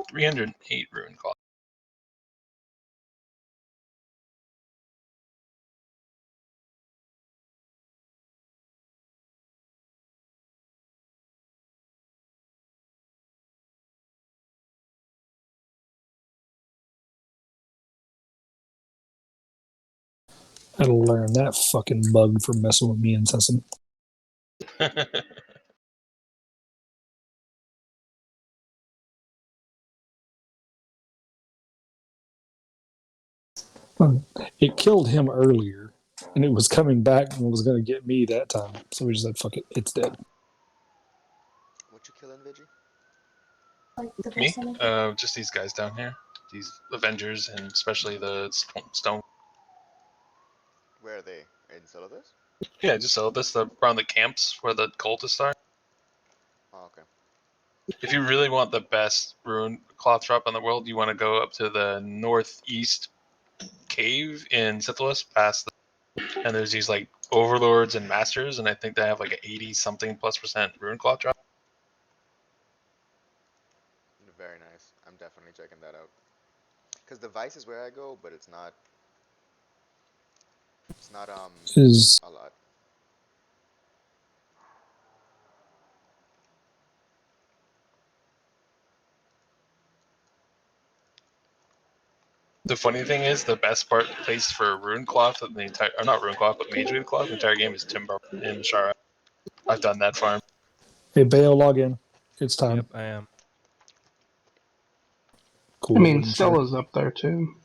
308 rune cloth. I had to learn that fucking bug for messing with me incessant. It killed him earlier, and it was coming back and was going to get me that time. So we just said, fuck it, it's dead. What you killing, Vigi? Me? Just these guys down here. These Avengers, and especially the stone. Where are they? In Celadus? Yeah, just Celadus, around the camps where the cultists are. Oh, okay. If you really want the best rune cloth drop in the world, you want to go up to the northeast cave in Sithilus, past and there's these like overlords and masters, and I think they have like an 80-something+% rune cloth drop. Very nice. I'm definitely checking that out. Because the Vice is where I go, but it's not Is a lot. The funny thing is, the best place for rune cloth in the entire, or not rune cloth, but mage rune cloth, the entire game is Timber in Shara. I've done that farm. hey, Bayo, log in. It's time. Yep, I am. Cool. I mean, Sure. Stella's up there too.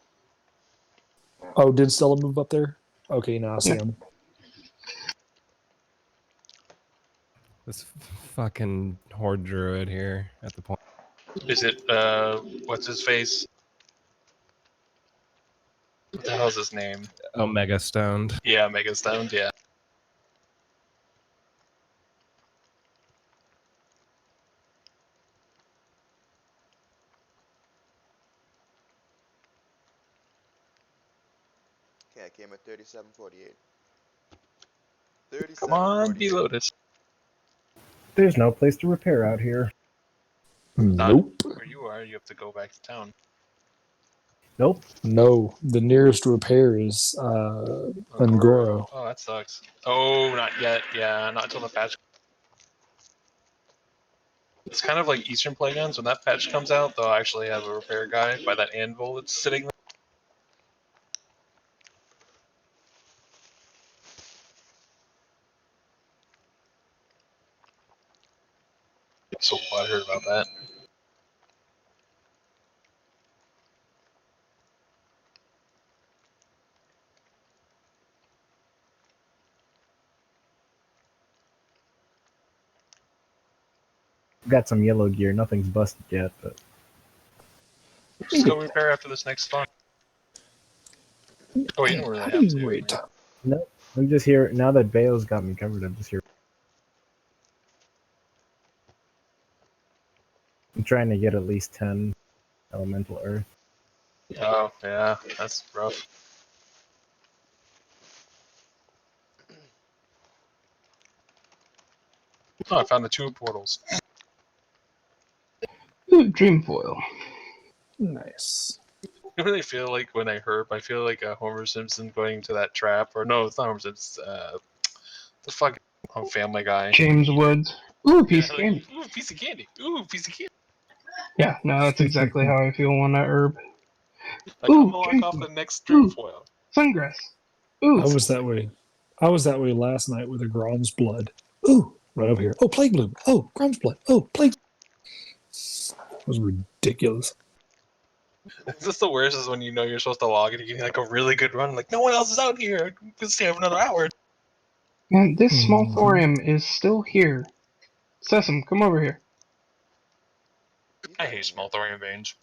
Oh, did Stella move up there? Okay, now I see him. This fucking horde druid here at the point. Is it, what's his face? What the hell's his name? Omega stoned. Yeah, Mega Stoned, yeah. Okay, I came at 3748. Come on, 3748. be Lotus. There's no place to repair out here. Nope. Where you are, you have to go back to town. Nope. No, the nearest repair is Ungoro. Oh, that sucks. Oh, not yet. Yeah, not until the patch. It's kind of like Eastern Playgrounds. When that patch comes out, they'll actually have a repair guy by that anvil that's sitting there. So I heard about that. Got some yellow gear. Nothing's busted yet, but Just go repair after this next spawn. Oh, you don't really have to. Wait. nope. I'm just here now that Bayo's got me covered. I'm just here. I'm trying to get at least 10 elemental earth. Oh, yeah, that's rough. Oh, I found the 2 portals. Ooh, Dreamfoil. Nice. I really feel like when I herp, I feel like Homer Simpson going to that trap. Or no, it's not Homer Simpson. The fucking Family Guy. James Woods. Ooh, piece of like, candy. ooh, piece of candy. Ooh, piece of candy. Yeah, no, that's exactly how I feel on that herb. Like, Ooh, I'm gonna lock off the next Ooh. Dreamfoil. Sungrass. Ooh. I was that way. I was that way last night with a Grom's Blood. Ooh, right over here. Oh, Plague Bloom. Oh, Grom's Blood. Oh, Plague. That was ridiculous. It's just the worst is when you know you're supposed to log and you're getting like a really good run. Like, no one else is out here. I can stay for another hour. Man, this small thorium is still here. Sesame, come over here. I hate small thorium veins.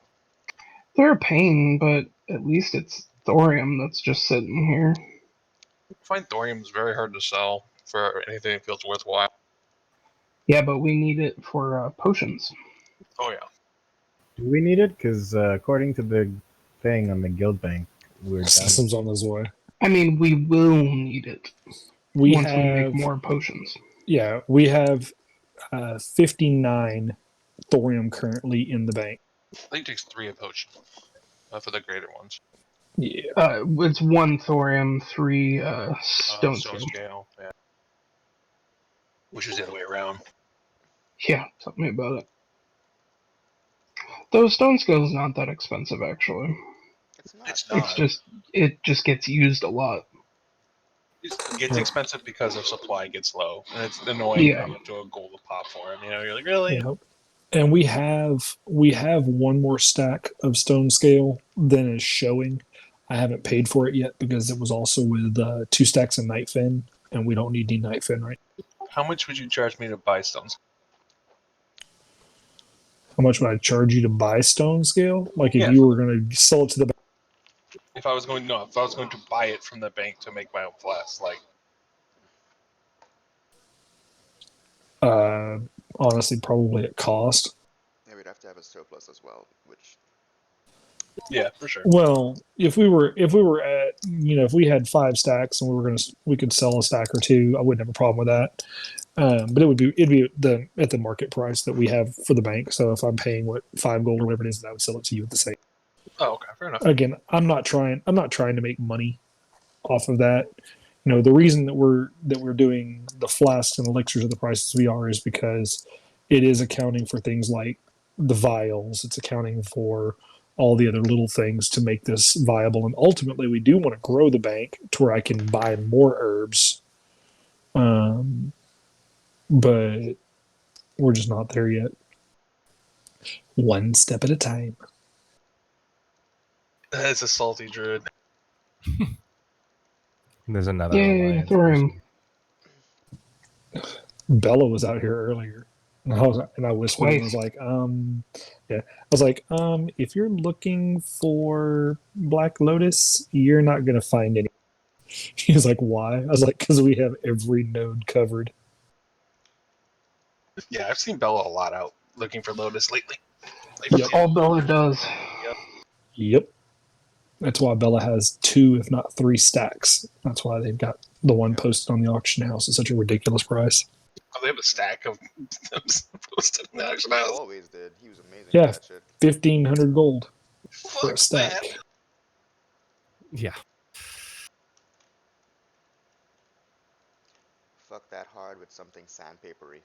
They're a pain, but at least it's thorium that's just sitting here. I find thorium is very hard to sell for anything that feels worthwhile. Yeah, but we need it for potions. Oh, yeah. Do we need it? Because according to the thing on the guild bank, we're done. Systems on his way. I mean, we will need it once we make more potions. Yeah, we have 59 thorium currently in the bank. I think it takes 3 a potion for the greater ones. Yeah. It's 1 thorium, 3 stone Stone scale. scale, yeah. Which is the other way around. Yeah, tell me about it. Though stone scale is not that expensive, actually. It's not. It's It's not. it just gets used a lot. It gets expensive because of supply gets low, and it's annoying Yeah. that you have to go gold a pop for them. You know, you're like, really? Yep. And we have one more stack of stone scale than is showing. I haven't paid for it yet because it was also with 2 stacks of night fin, and we don't need any night fin right. How much would you charge me to buy stones? How much would I charge you to buy stone scale? Like if Yeah. you were going to sell it to the If I was going to buy it from the bank to make my own flask, like honestly probably at cost. Yeah, we'd have to have a surplus as well, which yeah, for sure. Well, if we were at if we had 5 stacks and we could sell a stack or 2, I wouldn't have a problem with that. But it'd be at the market price that we have for the bank. So if I'm paying 5 gold or whatever it is, then I would sell it to you at the same. Oh, okay, fair enough. Again, I'm not trying to make money off of that. The reason that we're doing the flasks and elixirs at the prices we are is because it is accounting for things like the vials. It's accounting for all the other little things to make this viable. And ultimately, we do want to grow the bank to where I can buy more herbs. But we're just not there yet. One step at a time. It's a salty druid. There's another Yay, alliance thorium. person. Bella was out here earlier. And I whispered and was like, yeah. I was like, if you're looking for Black Lotus, you're not gonna find any. He was like, why? I was like, because we have every node covered. Yeah, I've seen Bella a lot out looking for Lotus lately. Yep. All Bella does. Yep. That's why Bella has 2, if not 3 stacks. That's why they've got the one posted on the auction house at such a ridiculous price. Oh, they have a stack of them posted in the auction he house. always did. He was amazing Yeah. with that shit. 1,500 gold for a Fuck stack. that. Yeah. Fuck that hard with something sandpapery.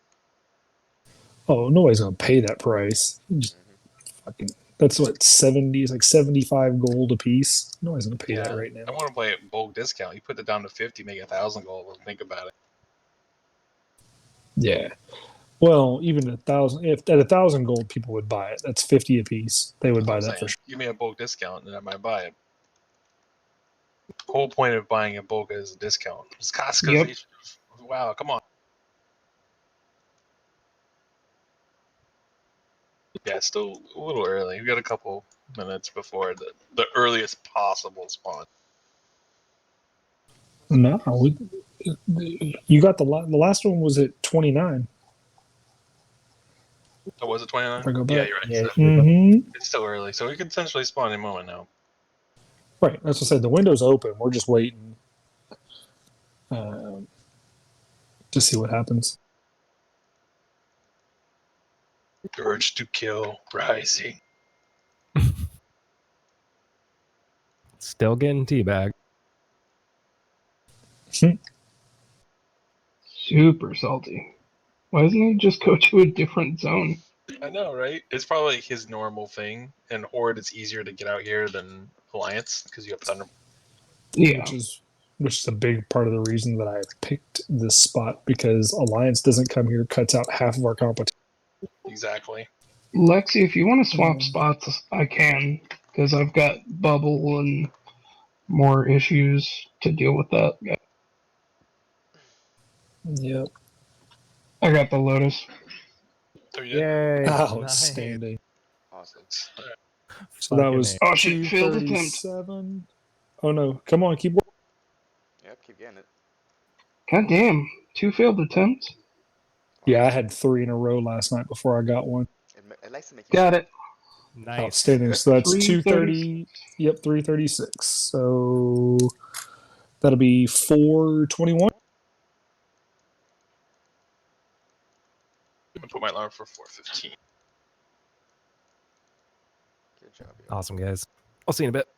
Oh, nobody's gonna pay that price. Just fucking. That's what 70 is like 75 gold a piece. Nobody's gonna pay that right I now. want to play at bulk discount. You put it down to 50, make 1,000 gold. Let's think about it. Yeah. Well, even 1,000, if at 1,000 gold, people would buy it. That's 50 a piece. They would buy That's what I'm that for saying. sure. Give me a bulk discount, and I might buy it. The whole point of buying a bulk is a discount. It's Costco. Yep. Wow, come on. Yeah, it's still a little early. We got a couple minutes before the earliest possible spawn. No, you got the last one was at 29. Oh, was it 29? If I go Yeah, back. you're right. Yeah, So Mm-hmm. it's still early, so we could essentially spawn any moment now. Right. That's what I said. The window's open. We're just waiting to see what happens. Urge to kill rising. Still getting teabagged. Super salty. Why doesn't he just go to a different zone? I know, right? It's probably like his normal thing. And Horde, it's easier to get out here than Alliance because you have Thunder. Yeah. Which is a big part of the reason that I picked this spot, because Alliance doesn't come here, cuts out half of our competition. Exactly. Lexi, if you want to swap Mhm. spots, I can, because I've got bubble and more issues to deal with that. Yep. I got the Lotus. So you did? Yay! Outstanding. Awesome. So that Fucking was A. Oh shit, failed attempt. 237. Oh no! Come on, keep working. Yep, keep getting it. God damn. 2 failed attempts. Yeah, I had 3 in a row last night before I got one. It likes to make you Got it. Nice. Outstanding. So that's 330. 230. Yep, 336. So that'll be 421. I'm gonna put my alarm for 4:15. Good job, yo. Awesome, guys. I'll see you in a bit.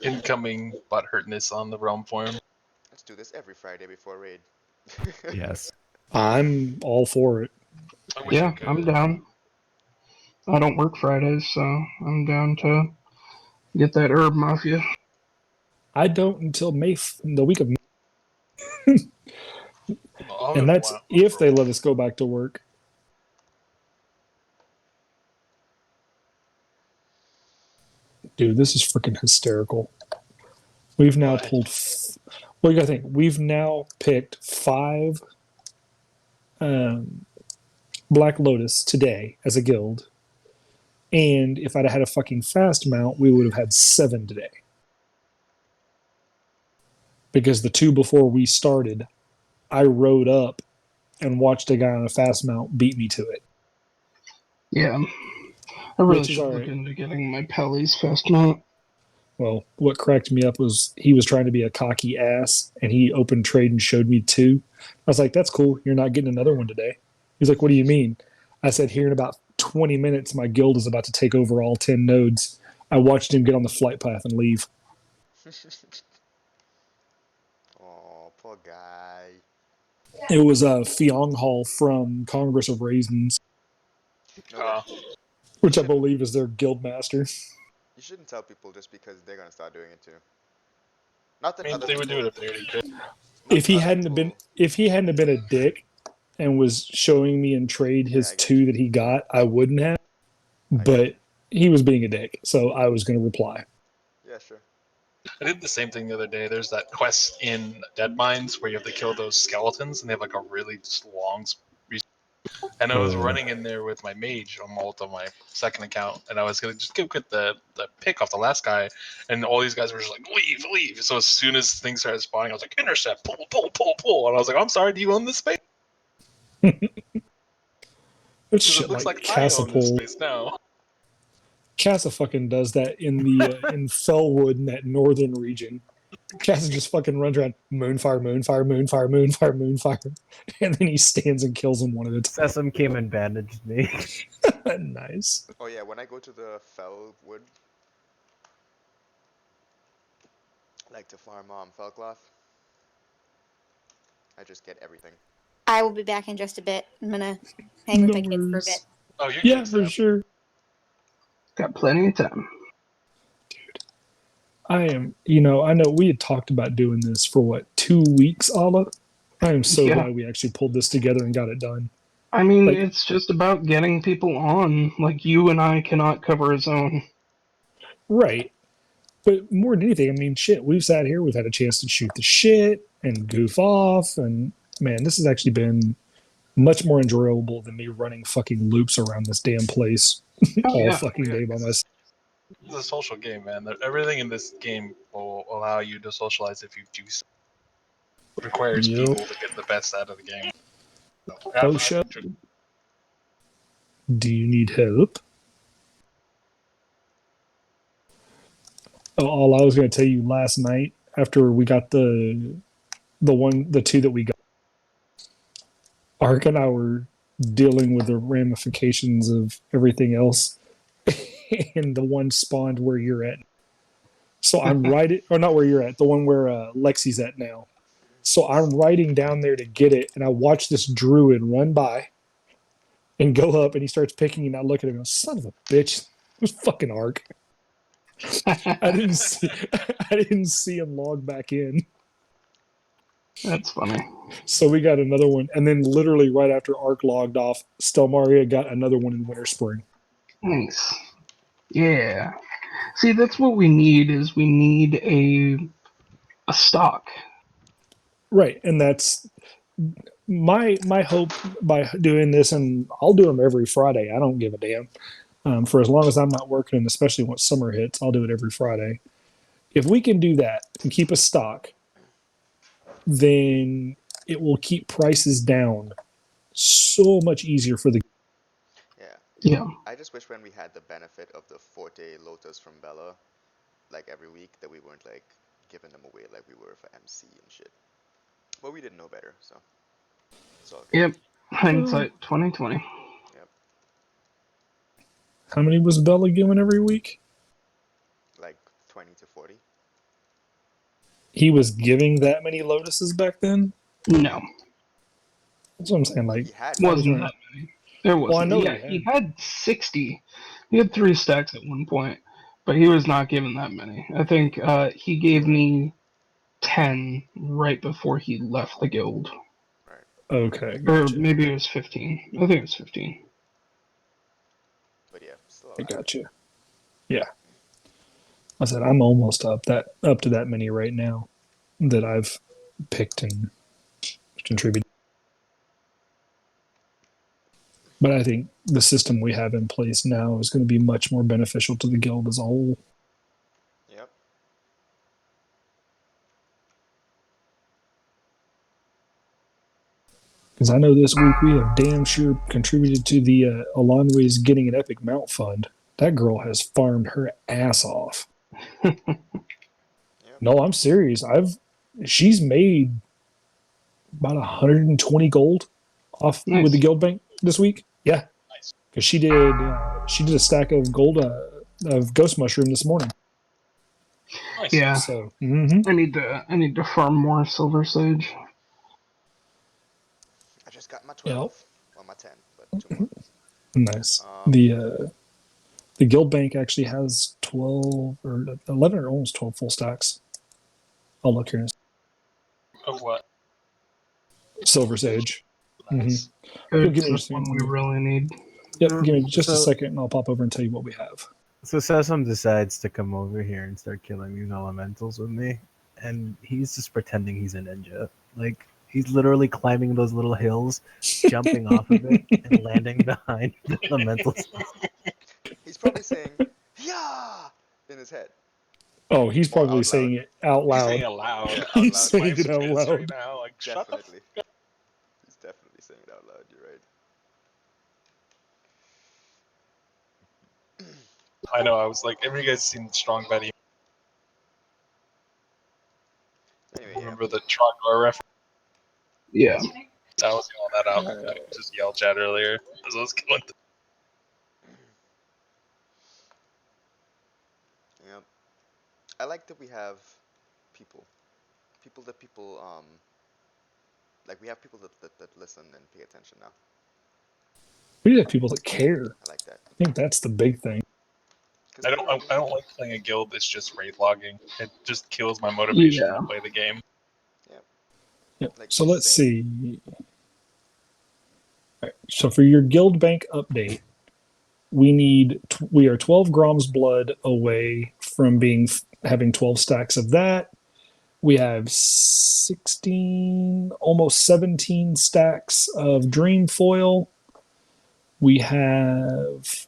Incoming butthurtness on the realm form. Let's do this every Friday before raid. Yes. I'm all for it. I wish we Yeah, could. I'm down. I don't work Fridays, so I'm down to get that herb mafia. I don't until the week of May, I'll and that's reply- if they let us go back to work. Dude, this is freaking hysterical. We've now What? pulled. Well, you gotta think. We've now picked 5 Black Lotus today as a guild, and if I'd had a fucking fast mount, we would have had 7 today. Because the 2 before we started, I rode up and watched a guy on a fast mount beat me to it. Yeah. I really Which is should alright. look into getting my Pelly's fast mount. Well, what cracked me up was he was trying to be a cocky ass, and he opened trade and showed me 2. I was like, "That's cool. You're not getting another one today." He's like, "What do you mean?" I said, "Here in about 20 minutes, my guild is about to take over all 10 nodes." I watched him get on the flight path and leave. Oh, poor guy. It was Fiong Hall from Congress of Raisins, No, Uh, which I believe is their guild master. you shouldn't tell people just because they're gonna start doing it too. Not I that mean, other they would do people. it if they already could. not If he other hadn't have been, people- if he hadn't have been a dick and was showing me in trade his I get 2 you. that he got, I wouldn't have. get But he was being a dick, so I was going to reply. Yeah, sure. I did the same thing the other day. There's that quest in Dead Mines where you have to kill those skeletons, and they have like a really just long. And I was running in there with my mage on my second account, and I was gonna just get the pick off the last guy, and all these guys were just like leave, leave. So as soon as things started spawning, I was like intercept, pull, pull, pull, pull, and I was like, I'm sorry, do you own this space? It's Because shit it looks like, like I own this Casapol. space now. Casa fucking does that in the in Fellwood in that northern region. Casa just fucking runs around moonfire, moonfire, moonfire, moonfire, moonfire, and then he stands and kills them one at a Sesame came and bandaged me. time. Nice. Oh yeah, when I go to the Fellwood, like to farm Fellcloth, I just get everything. I will be back in just a bit. I'm gonna hang with No my kids for a worries. bit. Oh, you're Yeah, good, for Steph. sure. Got plenty of time. I am. You know, I know we had talked about doing this for what 2 weeks, Ala. I am so Yeah. glad we actually pulled this together and got it done. I mean, Like- it's just about getting people on. Like, you and I cannot cover a zone. Right. But more than anything, I mean, shit, we've sat here, we've had a chance to shoot the shit and goof off, and man, this has actually been much more enjoyable than me running fucking loops around this damn place Oh, all yeah. fucking day by myself. It's a social game, man. Everything in this game will allow you to socialize if you choose. It requires Yep. people to get the best out of the game. So, Oh, shit. Do you need help? Oh, all I was going to tell you last night after we got the 2 that we got, Ark and I were dealing with the ramifications of everything else, and the one spawned where you're at. So I'm riding, or not where you're at, the one where Lexi's at now. So I'm riding down there to get it, and I watch this druid run by and go up, and he starts picking, and I look at him and go, son of a bitch, it was fucking Ark. I didn't see him log back in. That's funny. So we got another one, and then literally right after Ark logged off, Stelmaria got another one in Winter Spring. Nice. Yeah. See, that's what we need. Is we need a stock. Right, and that's my hope by doing this, and I'll do them every Friday. I don't give a damn. For as long as I'm not working, and especially once summer hits, I'll do it every Friday. If we can do that and keep a stock, then it will keep prices down so much easier for the. Yeah. Yeah. I just wish when we had the benefit of the Forte Lotus from Bella, like every week, that we weren't like giving them away like we were for MC and shit. But we didn't know better, so it's all good. Yep. Hindsight 2020. How many was Bella giving every week? Like 20 to 40. He was giving that many lotuses back then? No, That's what I'm saying. Like, He had I was wasn't wondering- that many. There wasn't. I know yeah, he he had 60. He had 3 stacks at one point, but he was not given that many. I think he gave me 10 right before he left the guild. okay, Or gotcha. maybe it was 15. I think it was 15. But yeah, still I alive. gotcha. Yeah. I said I'm almost up to that many right now that I've picked and contributed. But I think the system we have in place now is going to be much more beneficial to the guild as a whole. Yep. Because I know this week we have damn sure contributed to the Alonways Getting an Epic Mount Fund. That girl has farmed her ass off. No, I'm serious. She's made about 120 gold off Nice. with the guild bank this week. Yeah, because she did a stack of gold of ghost mushroom this morning. Nice. Yeah, So I need to farm more silver sage. I just got my 12. Well, my 10, but 2 more. nice. Um, The guild bank actually has 12 or 11 or almost 12 full stacks. I'll look here. Of what? Silver sage. Nice. You'll give It's me just a one second. we really need. Yep, give me just a So- second and I'll pop over and tell you what we have. So Sesam decides to come over here and start killing these elementals with me, and he's just pretending he's a ninja. Like he's literally climbing those little hills, jumping off of it, and landing behind the elementals. he's probably saying, "Yeah!" in his head. Oh, he's Or probably out saying loud. it out He's saying loud. it loud. Yeah, out He's loud. saying My it out kids loud. right now, like, shut the Definitely. He's definitely saying it out loud. You're right. I know. I was like, have you guys seen Strong Betty? Anyway, yeah. Remember the Trogdor reference? Yeah. I was yelling that out. I just yelled chat earlier as I was killing. Yep. I like that we have people. People that people like we have people that listen and pay attention now. We have people that care. I like that. I think that's the big thing. 'Cause I don't like playing a guild that's just raid logging. It just kills my motivation Yeah. to play the game. Yep. Like, So let's same. see. All right. So for your guild bank update, we are 12 grams blood away from having 12 stacks of that. We have 16, almost 17 stacks of dream foil. We have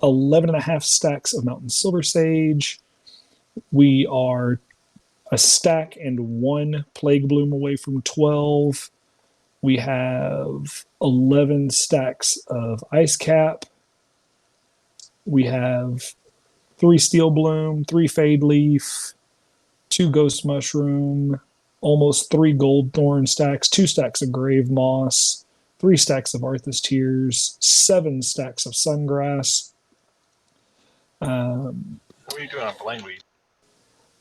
11 and a half stacks of mountain silver sage. We are a stack and 1 plague bloom away from 12. We have 11 stacks of ice cap. We have 3 steel bloom, 3 fade leaf, 2 ghost mushroom, almost 3 gold thorn stacks, 2 stacks of grave moss, 3 stacks of Arthas tears, 7 stacks of sungrass. What are you doing on blind weed?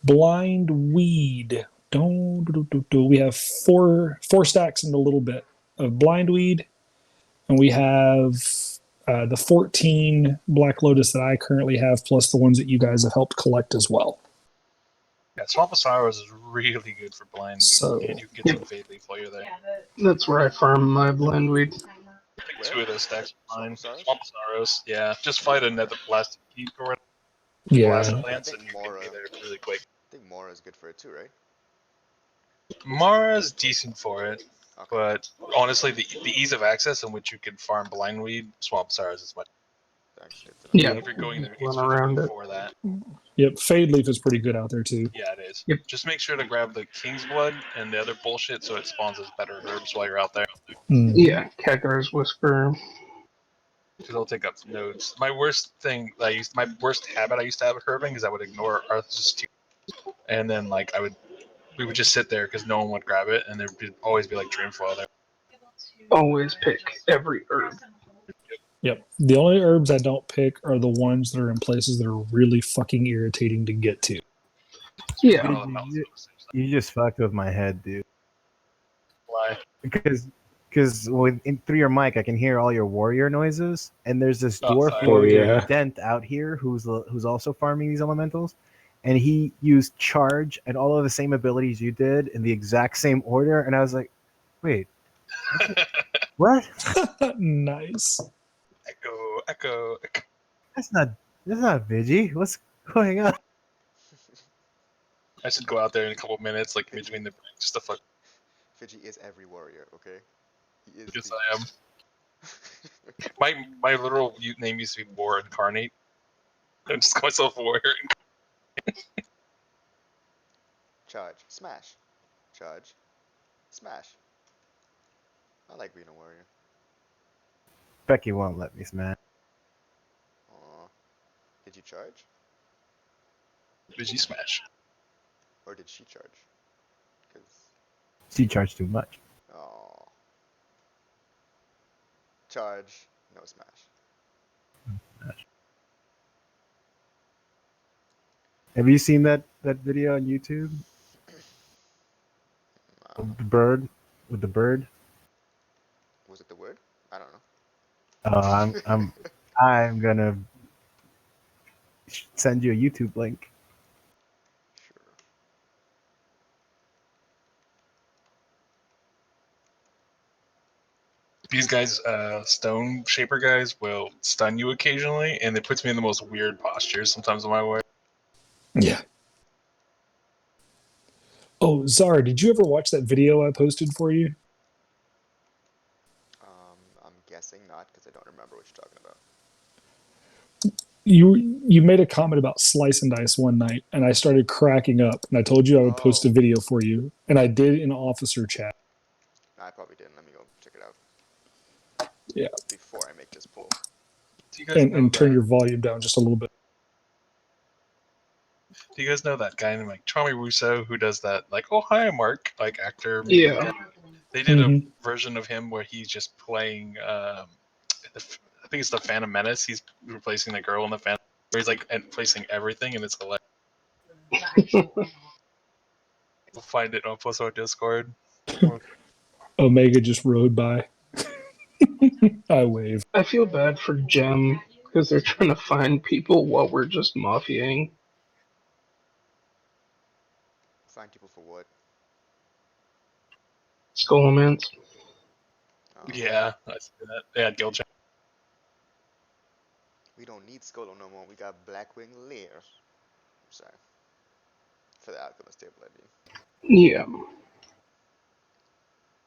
Blind weed. We have four stacks and a little bit of blind weed, and we have the 14 black lotus that I currently have, plus the ones that you guys have helped collect as well. Yeah, Swamp of Sorrows is really good for blind weed, So- and you can get some fade leaf while you're there. That's where I farm my blend weed. Like 2 of those stacks are fine. Swamp of Swamp of Sorrows, yeah. Just fight another plastic peak or whatever. Yeah, Blast I plants, think and you Mora- can be there really quick. I think Mora is good for it too, right? Mara's decent for it, Okay. but honestly, the ease of access in which you can farm blind weed, Swamp Sorrows is much. Thanks. Good to know. Yeah. If you're going there, Run it's around it. before that. yep. Fade leaf is pretty good out there too. Yeah, it is. Yep. Just make sure to grab the King's Blood and the other bullshit so it spawns as better herbs while you're out there. Yeah, Kekar's Whisper. Because it'll take up nodes. My worst habit I used to have at herbing is I would ignore Arthas tears, and then we would just sit there because no one would grab it, and there'd always be like Dreamfoil there. Always pick every herb. Yep. The only herbs I don't pick are the ones that are in places that are really fucking irritating to get to. Yeah. Oh, that was You just fucked with my head, dude. why. Because through your mic, I can hear all your warrior noises, and there's this Oh, dwarf sorry. warrior Yeah. Dent out here who's also farming these elementals, and he used charge and all of the same abilities you did in the exact same order, and I was like, wait, what? Nice. Echo. That's not Vigi. What's going on? I should go out there in a couple minutes, like in between the break, just to fuck. Fiji is every warrior, okay? He is. Yes, the- I am. My literal name used to be War Incarnate. I just call myself Warrior. Charge. Smash. Charge. Smash. I like being a warrior. Becky won't let me smash. Aw. Did you charge? Did you smash? Or did she charge? Because. She charged too much. Oh. Charge. No smash. Have you seen that video on YouTube? Of the bird with the bird. Was it the word? I don't know. I'm gonna send you a YouTube link. Sure. These guys, stone shaper guys, will stun you occasionally, and it puts me in the most weird postures sometimes on my way. Yeah. Oh, Zara, did you ever watch that video I posted for you? I'm guessing not because I don't remember what you're talking about. You made a comment about slice and dice one night, and I started cracking up, and I told you I would post a Oh. video for you, and I did in officer chat. I probably didn't. Let me go check it out. Yeah. Before I make this poll. Do you guys know And turn that- your volume down just a little bit. Do you guys know that guy named like Tommy Russo who does that like oh hi Mark like actor? Yeah. They did Mhm. a version of him where he's just playing. I think it's the Phantom Menace. He's replacing the girl in the Phantom. Where he's like replacing everything, and it's hilarious. We'll find it. I'll post it on Discord. Omega just rode by. I wave. I feel bad for Gem because they're trying to find people while we're just maffiaing. Find people for what? Skullomance. Yeah, I see that. Yeah, Guild Chat. We don't need Skolo no more. We got Blackwing Lear. I'm sorry. For the Alchemist table, I mean. Yeah.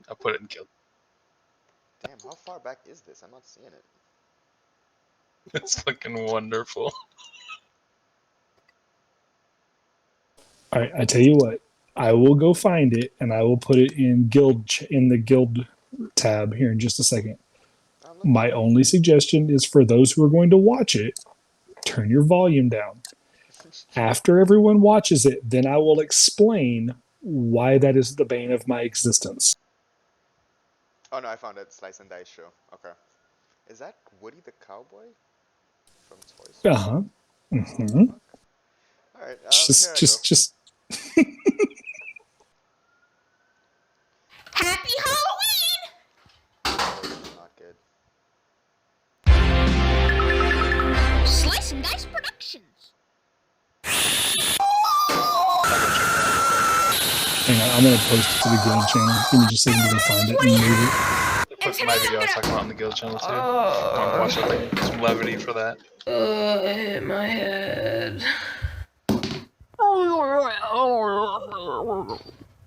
I'll put it in Guild. Damn, how far back is this? I'm not seeing it. It's fucking wonderful. All right, I tell you what. I will go find it, and I will put it in in the guild tab here in just a second. I'm looking. My only suggestion is for those who are going to watch it, turn your volume down. After everyone watches it, then I will explain why that is the bane of my existence. Oh no, I found it. Slice and Dice show. Okay. Is that Woody the Cowboy? From Toy Story? Uh-huh. Mm-hmm. Alright, Just Happy Halloween! Not good. Slice and Dice Productions. hang on, I'm gonna post it to the guild channel. Give me just a second to go find it and move it. I'll put my video I was talking about on the Guild channel too. Want to watch it, some levity for that. I hit my head.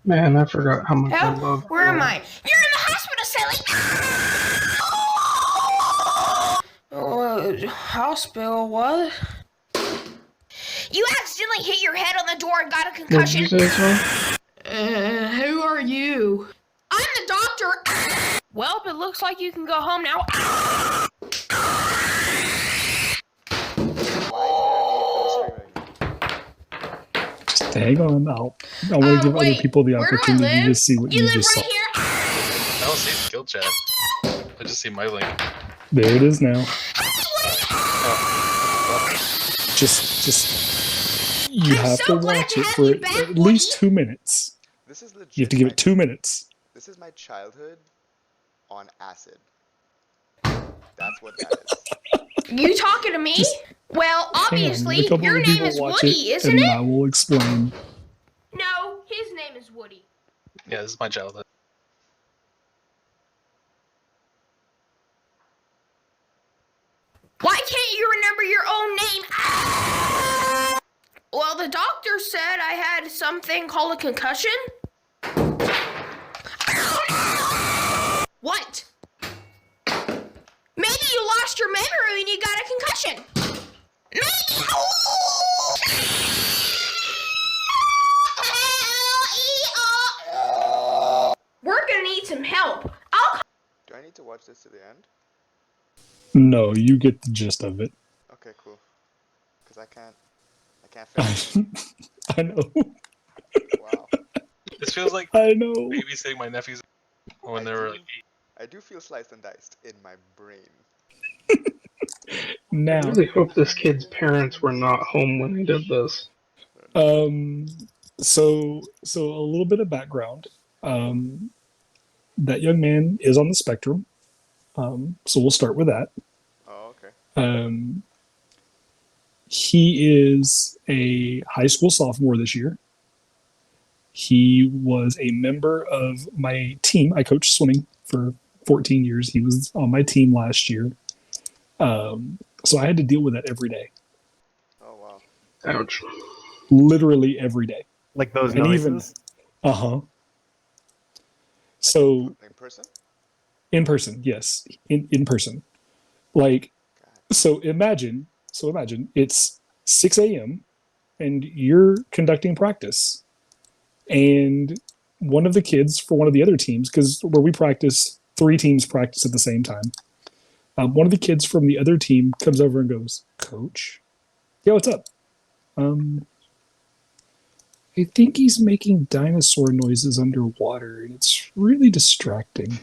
Man, I forgot how much I Help! love. Where am I? You're in the hospital, Sally! Hospital, what? You accidentally hit your head on the door and got a What did concussion. you say, son? Who are you? I'm the doctor. Well, it looks like you can go home now. Why is Just hang on. I want to give other wait, people the where do I opportunity to live? see what You you live just right saw. here. I don't see the Guild chat. I just see my link. There it is now. Oh, Just you I'm have so to glad watch to it have for you at back, least Woody. 2 minutes. This is legit. You have to give my- it 2 minutes. This is my childhood on acid. That's what that is. You talking to me? Just Well, Hang on, obviously, let a couple your of name people is watch Woody, it, isn't and then it? I will explain. No, his name is Woody. yeah, this is my childhood. Why can't you remember your own name? Ah! Well, the doctor said I had something called a concussion. What? Maybe you lost your memory and you got a concussion. Maybe. We're gonna need some help. I'll Do I need to watch this to the end? No, you get the gist of it. Okay, cool. Cause I can't finish. I know. Wow. This feels like I know. babysitting my nephews when they were like 8. I do feel sliced and diced in my brain. I Now, really hope this kid's parents were not home when he did this. so a little bit of background. That young man is on the spectrum. So we'll start with that. Oh, okay. He is a high school sophomore this year. He was a member of my team. I coached swimming for 14 years. He was on my team last year. So I had to deal with that every day, Oh wow. Ouch. literally every day. Like those And even- noises. Uh-huh. So In person? in person, yes, in person. Like, God. so imagine it's 6 a.m. and you're conducting practice, and one of the kids for one of the other teams, because where we practice, 3 teams practice at the same time. One of the kids from the other team comes over and goes, "Coach, yeah, what's up? I think he's making dinosaur noises underwater, and it's really distracting."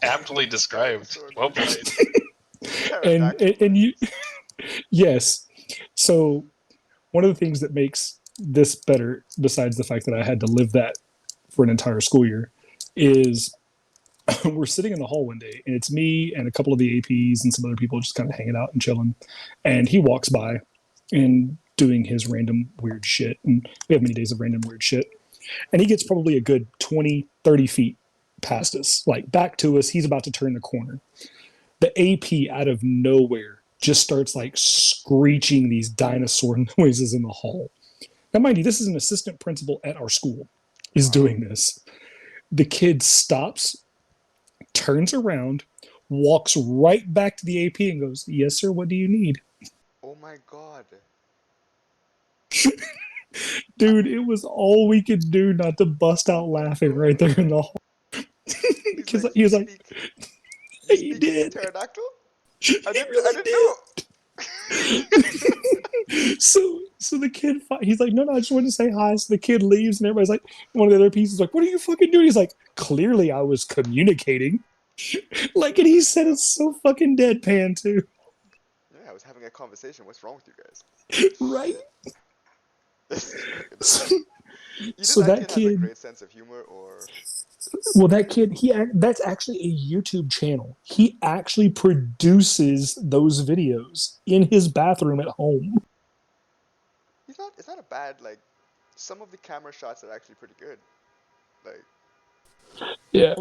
Aptly described. Well played. and you yes, so one of the things that makes this better, besides the fact that I had to live that for an entire school year, is we're sitting in the hall one day, and it's me and a couple of the APs and some other people just kind of hanging out and chilling, and he walks by and doing his random weird shit, and we have many days of random weird shit, and he gets probably a good 20-30 feet past us, like back to us. He's about to turn the corner. The AP out of nowhere just starts like screeching these dinosaur noises in the hall. Now, mind you, this is an assistant principal at our school is doing this. The kid stops, turns around, walks right back to the AP and goes, "Yes, sir, what do you need?" Oh my god. Dude, it was all we could do not to bust out laughing right there in the hall. Because he was like, "You he speak did. pterodactyl? I He didn't really know. So the kid, he's like, no, I just wanted to say hi. So the kid leaves, and everybody's like, one of the other pieces is like, "What are you fucking doing?" He's like, "Clearly I was communicating." Like, and he said it's so fucking deadpan too. Yeah, I was having a conversation. What's wrong with you guys? Right? Either So that has a kid, great sense of humor, or well, that kid, that's actually a YouTube channel. He actually produces those videos in his bathroom at home. it's not a bad, like, some of the camera shots are actually pretty good. Like, Yeah.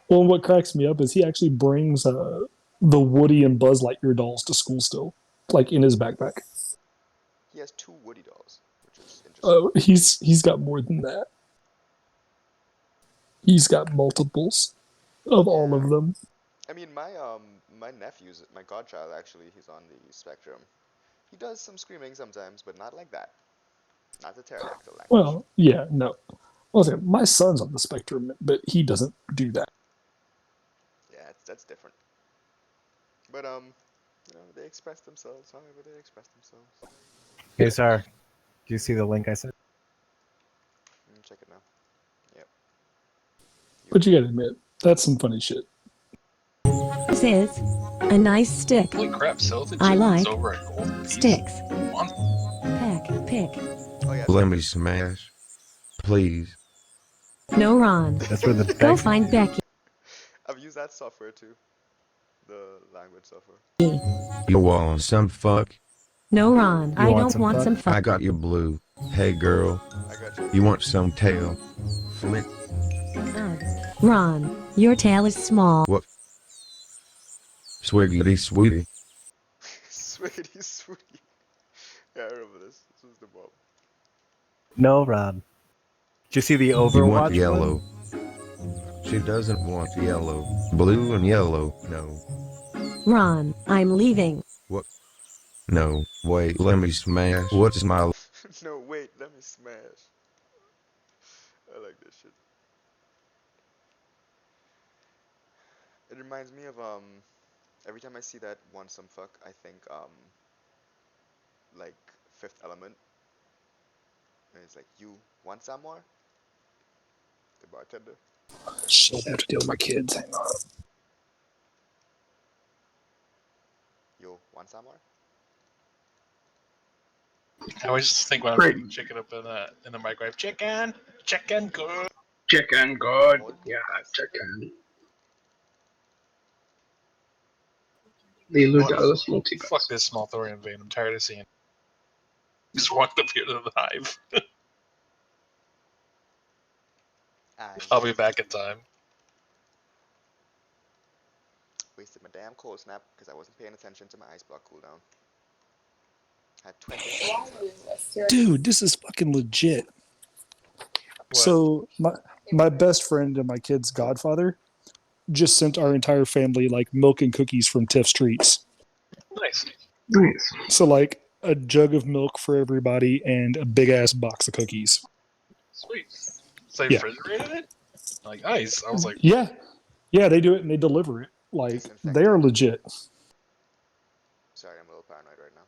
Well, what cracks me up is he actually brings the Woody and Buzz Lightyear dolls to school still, like in his backpack. he has 2 Woody dolls, which is interesting. Oh, he's got more than that. He's got multiples of all of them. I mean, my nephew's, my godchild, actually, he's on the spectrum. He does some screaming sometimes, but not like that. Not the pterodactyl language. Well, yeah, no. Well, my son's on the spectrum, but he doesn't do that. Yeah, that's different. But they express themselves however they express themselves. Hey, sir. Do you see the link I sent? Check it now. Yep. But you gotta admit, that's some funny shit. This is a nice stick. Holy crap, Celtic I Chicken is like over at Golden Geese. Sticks. One- Pick. Oh yeah. Let me smash. Please. No, Ron. That's where the Go Becky. find Becky. I've used that software too. The language software. You want some fuck? No, Ron. I want don't some want fun? some I fun. got you blue. Hey girl, I got you. you want some tail? Flint. Ugh. Ron, your tail is small. Swiggity sweetie. Sweetie, sweetie. Yeah, I remember this. This was the Bob. No, Ron. Did you see the You Overwatch want one? yellow. She doesn't want yellow. Blue and yellow. No. Ron, I'm leaving. No. Wait, let me smash. What's my No, wait, let me smash. I like this shit. It reminds me of every time I see that want some fuck, I think like Fifth Element. And it's like, you want some more? The bartender. Shit, I have to deal with my kids. Hang on. Yo, want some more? I always just think when I'm Great. cooking chicken up in the microwave. Chicken, good. Chicken, good. Yeah, chicken. Lilo Dallas multi. Fuck this small thorium vein. I'm tired of seeing it. Just walked up here to the hive. I'll be back in time. Wasted my damn cold snap because I wasn't paying attention to my ice block cooldown. Had 20 seconds left. Dude, this is fucking legit. What? So my best friend and my kid's godfather just sent our entire family like milk and cookies from Tiff's Treats. Nice. Nice. So like a jug of milk for everybody and a big ass box of cookies. Sweet. So they Yeah. refrigerated it? Like, nice. I was like, Yeah. Yeah, they do it and they deliver it. Like they are legit. Sorry, I'm a little paranoid right now.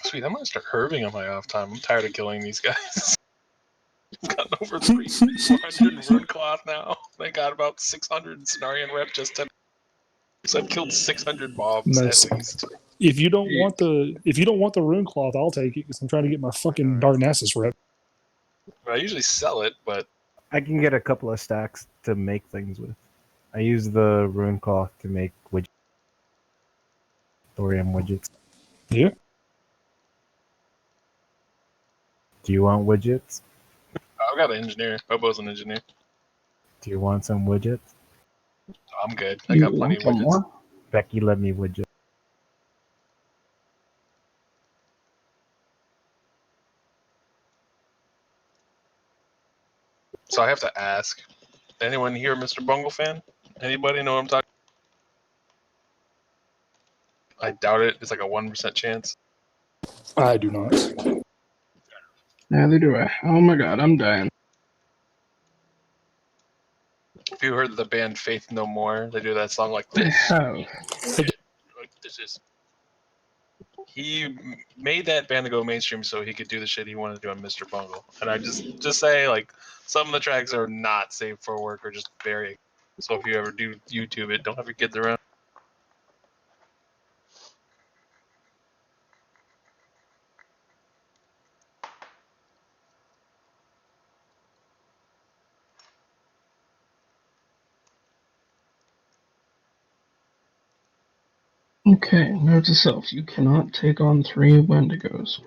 sweet, I'm gonna start herbing on my off time. I'm tired of killing these guys. I've gotten over 400 rune cloth now. I got about 600 Cenarian rep just to. So I've killed 600 mobs Nice. at least. If you don't want the rune cloth, I'll take it because I'm trying to get my fucking Darnassus rep. I usually sell it, but I can get a couple of stacks to make things with. I use the rune cloth to make widgets. Thorium widgets. Yeah. Do you want widgets? I've got an engineer. Bobo's an engineer. Do you want some widgets? I'm good. I got plenty of widgets. Becky, let me widget. So I have to ask. Anyone here, Mr. Bungle fan? Anybody know what I'm talking? I doubt it. It's like a 1% chance. I do not. Neither do I. Oh my god, I'm dying. If you heard the band Faith No More, they do that song like I this. have. Like this is. He made that band to go mainstream so he could do the shit he wanted to do on Mr. Bungle. And I just say like some of the tracks are not safe for work or just very. So if you ever do YouTube it, don't have your kids around. Okay, note to self, you cannot take on 3 Wendigos.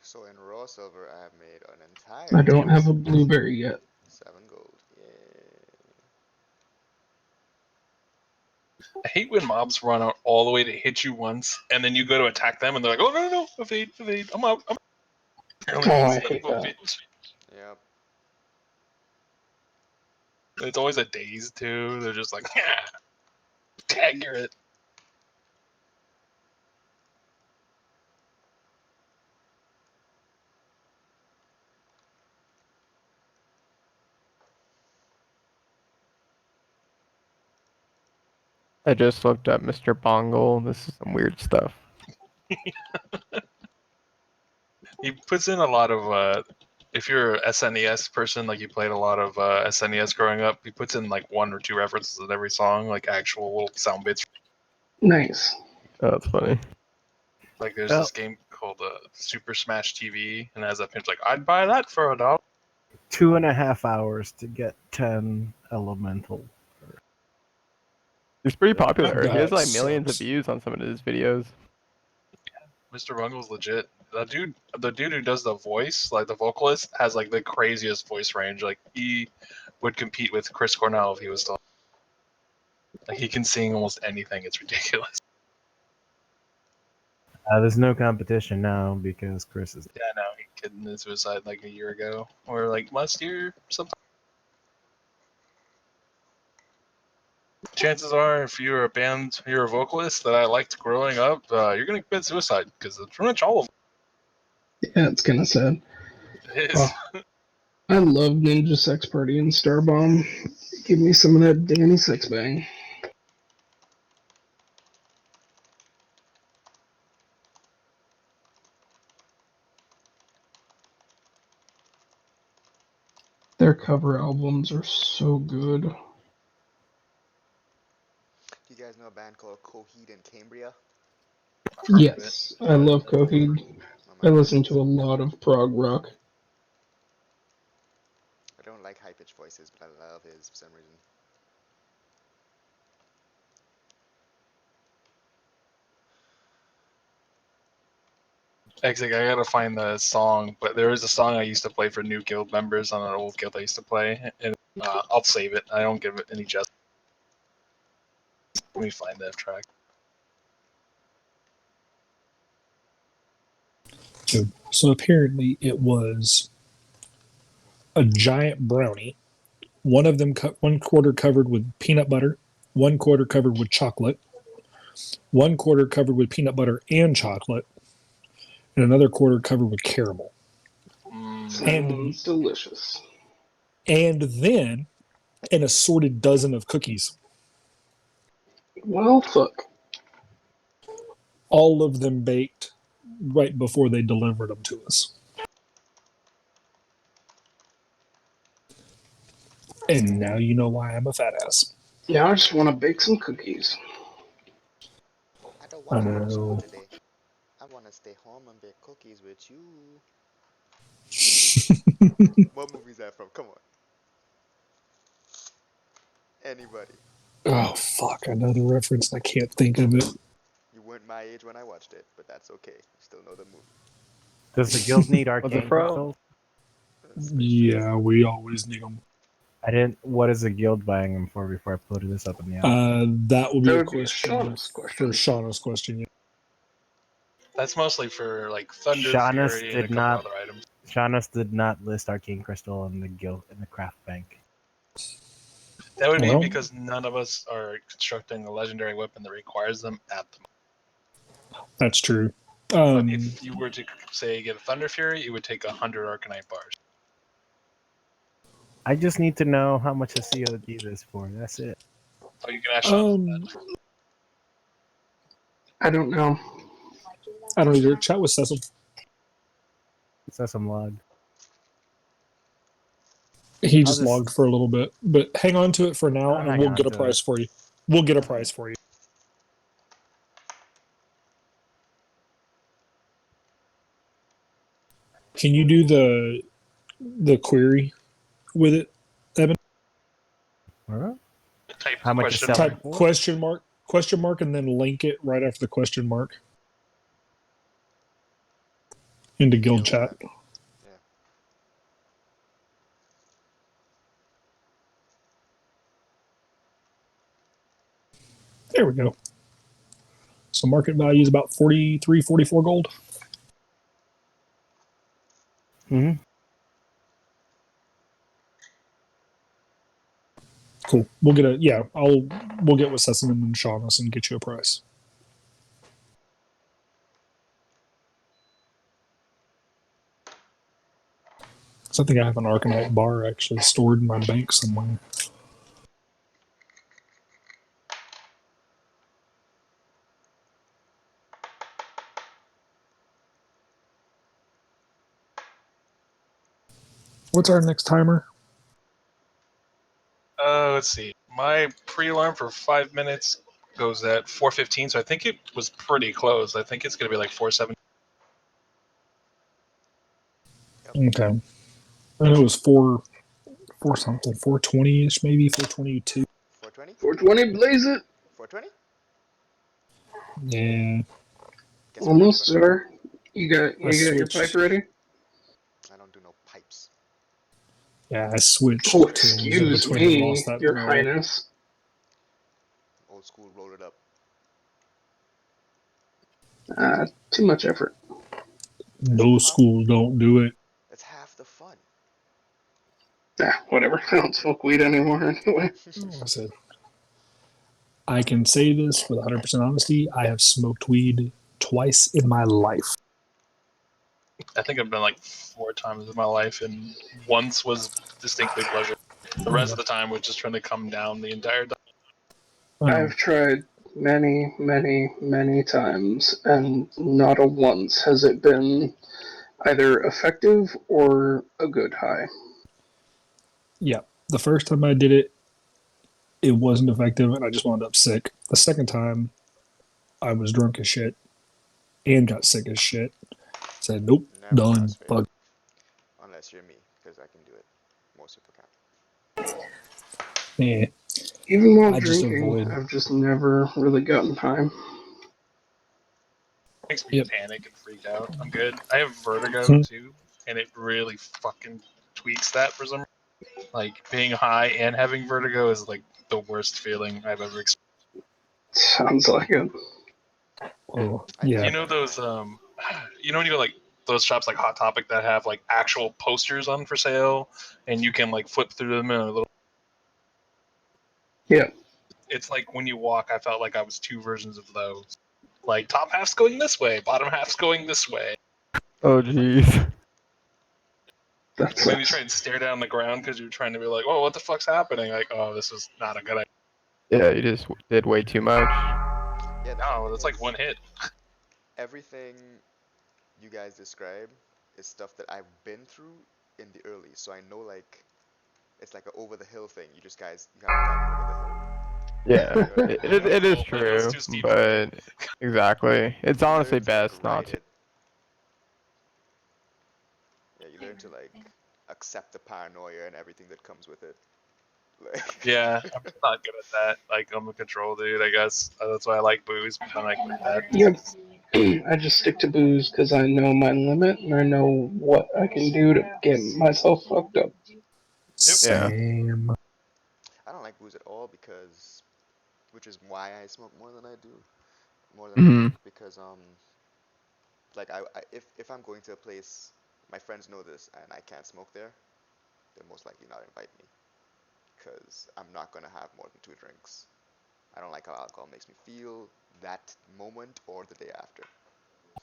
So in raw silver, I have made an entire. I don't have a blueberry yet. 7 gold. Yeah. I hate when mobs run out all the way to hit you once, and then you go to attack them, and they're like, "Oh no, evade! I'm out." Oh, I hate that. Yep. It's always a daze too. They're just like, "Yeah, tagger it." I just looked up Mr. Bongle. This is some weird stuff. He puts in a lot of If you're an SNES person, like you played a lot of SNES growing up, he puts in like 1 or 2 references in every song, like actual little sound bits. Nice. Oh, that's funny. Like there's Well- this game called Super Smash TV, and it has that pinch like I'd buy that for $1. 2.5 hours to get 10 elemental. He's pretty popular. He has That like millions of sucks. views on some of his videos. Mr. Bungle's legit. The dude who does the voice, like the vocalist, has like the craziest voice range. Like he would compete with Chris Cornell if he was still. Like he can sing almost anything. It's ridiculous. There's no competition now because Chris is. Yeah, no, he committed suicide like a year ago, or like last year, something. Chances are, if you're a band, you're a vocalist that I liked growing up, you're gonna commit suicide because it's pretty much all of Yeah, it's kind of sad. them. It is. Oh, I love Ninja Sex Party and Starbomb. Give me some of that Danny Sex Bang. Their cover albums are so good. Do you guys know a band called Coheed and Cambria? Yes, I love Coheed. Oh I my listen to a goodness. lot of prog rock. I don't like high pitched voices, but I love his for some reason. Actually, I gotta find the song, but there is a song I used to play for new guild members on an old guild I used to play, and I'll save it. I don't give it any justice. Let me find that track. So apparently it was a giant brownie. One of them, 1/4 covered with peanut butter, 1/4 covered with chocolate, 1/4 covered with peanut butter and chocolate, and another quarter covered with caramel. Sounds delicious. And then an assorted dozen of cookies. Well, fuck. All of them baked right before they delivered them to us. And now you know why I'm a fat ass. Yeah, I just want to bake some cookies. I don't I want to go to school know. today. I want to stay home and bake cookies with you. What movie is that from? Come on. Anybody? Oh, fuck. I know the reference and I can't think of it. You weren't my age when I watched it, but that's okay. You still know the movie. Does the guild need What's it arcane from? crystals? Yeah, we always need them. I didn't. What is the guild buying them for before I put this up in the app? That will be That a would be a question Shauna's for question. Shauna's question. Yeah. That's mostly for like Thunder Shauna's Fury and a did couple not. other items. Shaunus did not list arcane crystal in the guild in the craft bank. That would be Well- because none of us are constructing a legendary weapon that requires them at the moment. That's true. But if you were to say get a Thunder Fury, it would take 100 Arcanite bars. I just need to know how much a COD is for. That's it. So you can ask Sean. I don't know. I don't either. Chat with Cecil. It's some log. He I'll just just- logged for a little bit, but hang on to it for now, I'll and hang we'll on get a to price it. for you. We'll get a price for you. Can you do the query with it, Evan? Alright. Type How much question is selling Type for? question mark, and then link it right after the question mark into guild chat. Yeah. There we go. So market value is about 43, 44 gold. Mm-hmm. Cool. We'll get we'll get with Sesson and Shaunus and get you a price. So I think I have an Arcanite bar actually stored in my bank somewhere. What's our next timer? Let's see. My pre-alarm for 5 minutes goes at 4:15, so I think it was pretty close. I think it's gonna be like 4:7. Okay. I know it was four something, 420-ish, maybe 422. 420? 420, blaze it. 420? Yeah. Guess Almost, what? sir. You got I your switched. pipe ready? I don't do no pipes. Yeah, I switched. Oh, to excuse between and me, lost that Your battle. Highness. Old school, roll it up. Too much effort. No school, don't do it. That's half the fun. Whatever. I don't smoke weed anymore anyway. I said, I can say this with 100% honesty. I have smoked weed twice in my life. I think I've been like 4 times in my life, and once was distinctly pleasure. The rest of the time was just trying to come down the entire time. I've tried many, many, many times, and not a once has it been either effective or a good high. Yeah. The first time I did it, it wasn't effective, and I just wound up sick. The second time, I was drunk as shit and got sick as shit. Said, nope, Never done. crossfade. Fuck. Unless you're me, because I can do it. Most people can't. Yeah. Even while I just drinking, avoid- I've just never really gotten high. Makes me Yep. panic and freak out. I'm good. I have vertigo Hmm. too, and it really fucking tweaks that for some reason. Like being high and having vertigo is like the worst feeling I've ever experienced. Sounds like it. Oh, I yeah. You know those you know when you go like those shops like Hot Topic that have like actual posters on for sale and you can like flip through them in a little. Yeah. It's like when you walk, I felt like I was 2 versions of those. Like top half's going this way, bottom half's going this way. Oh jeez. That's Maybe try and stare down the ground because you're trying to be like, oh, what the fuck's happening? Like, oh, this is not a good idea. Yeah, you just did way too much. Yeah, the No, thing that's like is, one hit. everything you guys describe is stuff that I've been through in the early, so I know like it's like an over the hill thing. You haven't gotten over the hill. Yeah, You know what I mean? it is Well, true, that's too steep. but exactly, it's You honestly learn to, best not ride to. it. Yeah, you learn to like accept the paranoia and everything that comes with it. Like, Yeah, I'm not good at that. Like, I'm a control dude, I guess. That's why I like booze, but then I quit that. Yep. I just stick to booze because I know my limit and I know what I can do to get myself fucked up. Same. I don't like booze at all which is why I smoke more than I do, more than I Mhm. drink, because like if I'm going to a place, my friends know this, and I can't smoke there, they'll most likely not invite me, because I'm not gonna have more than 2 drinks. I don't like how alcohol makes me feel that moment or the day after.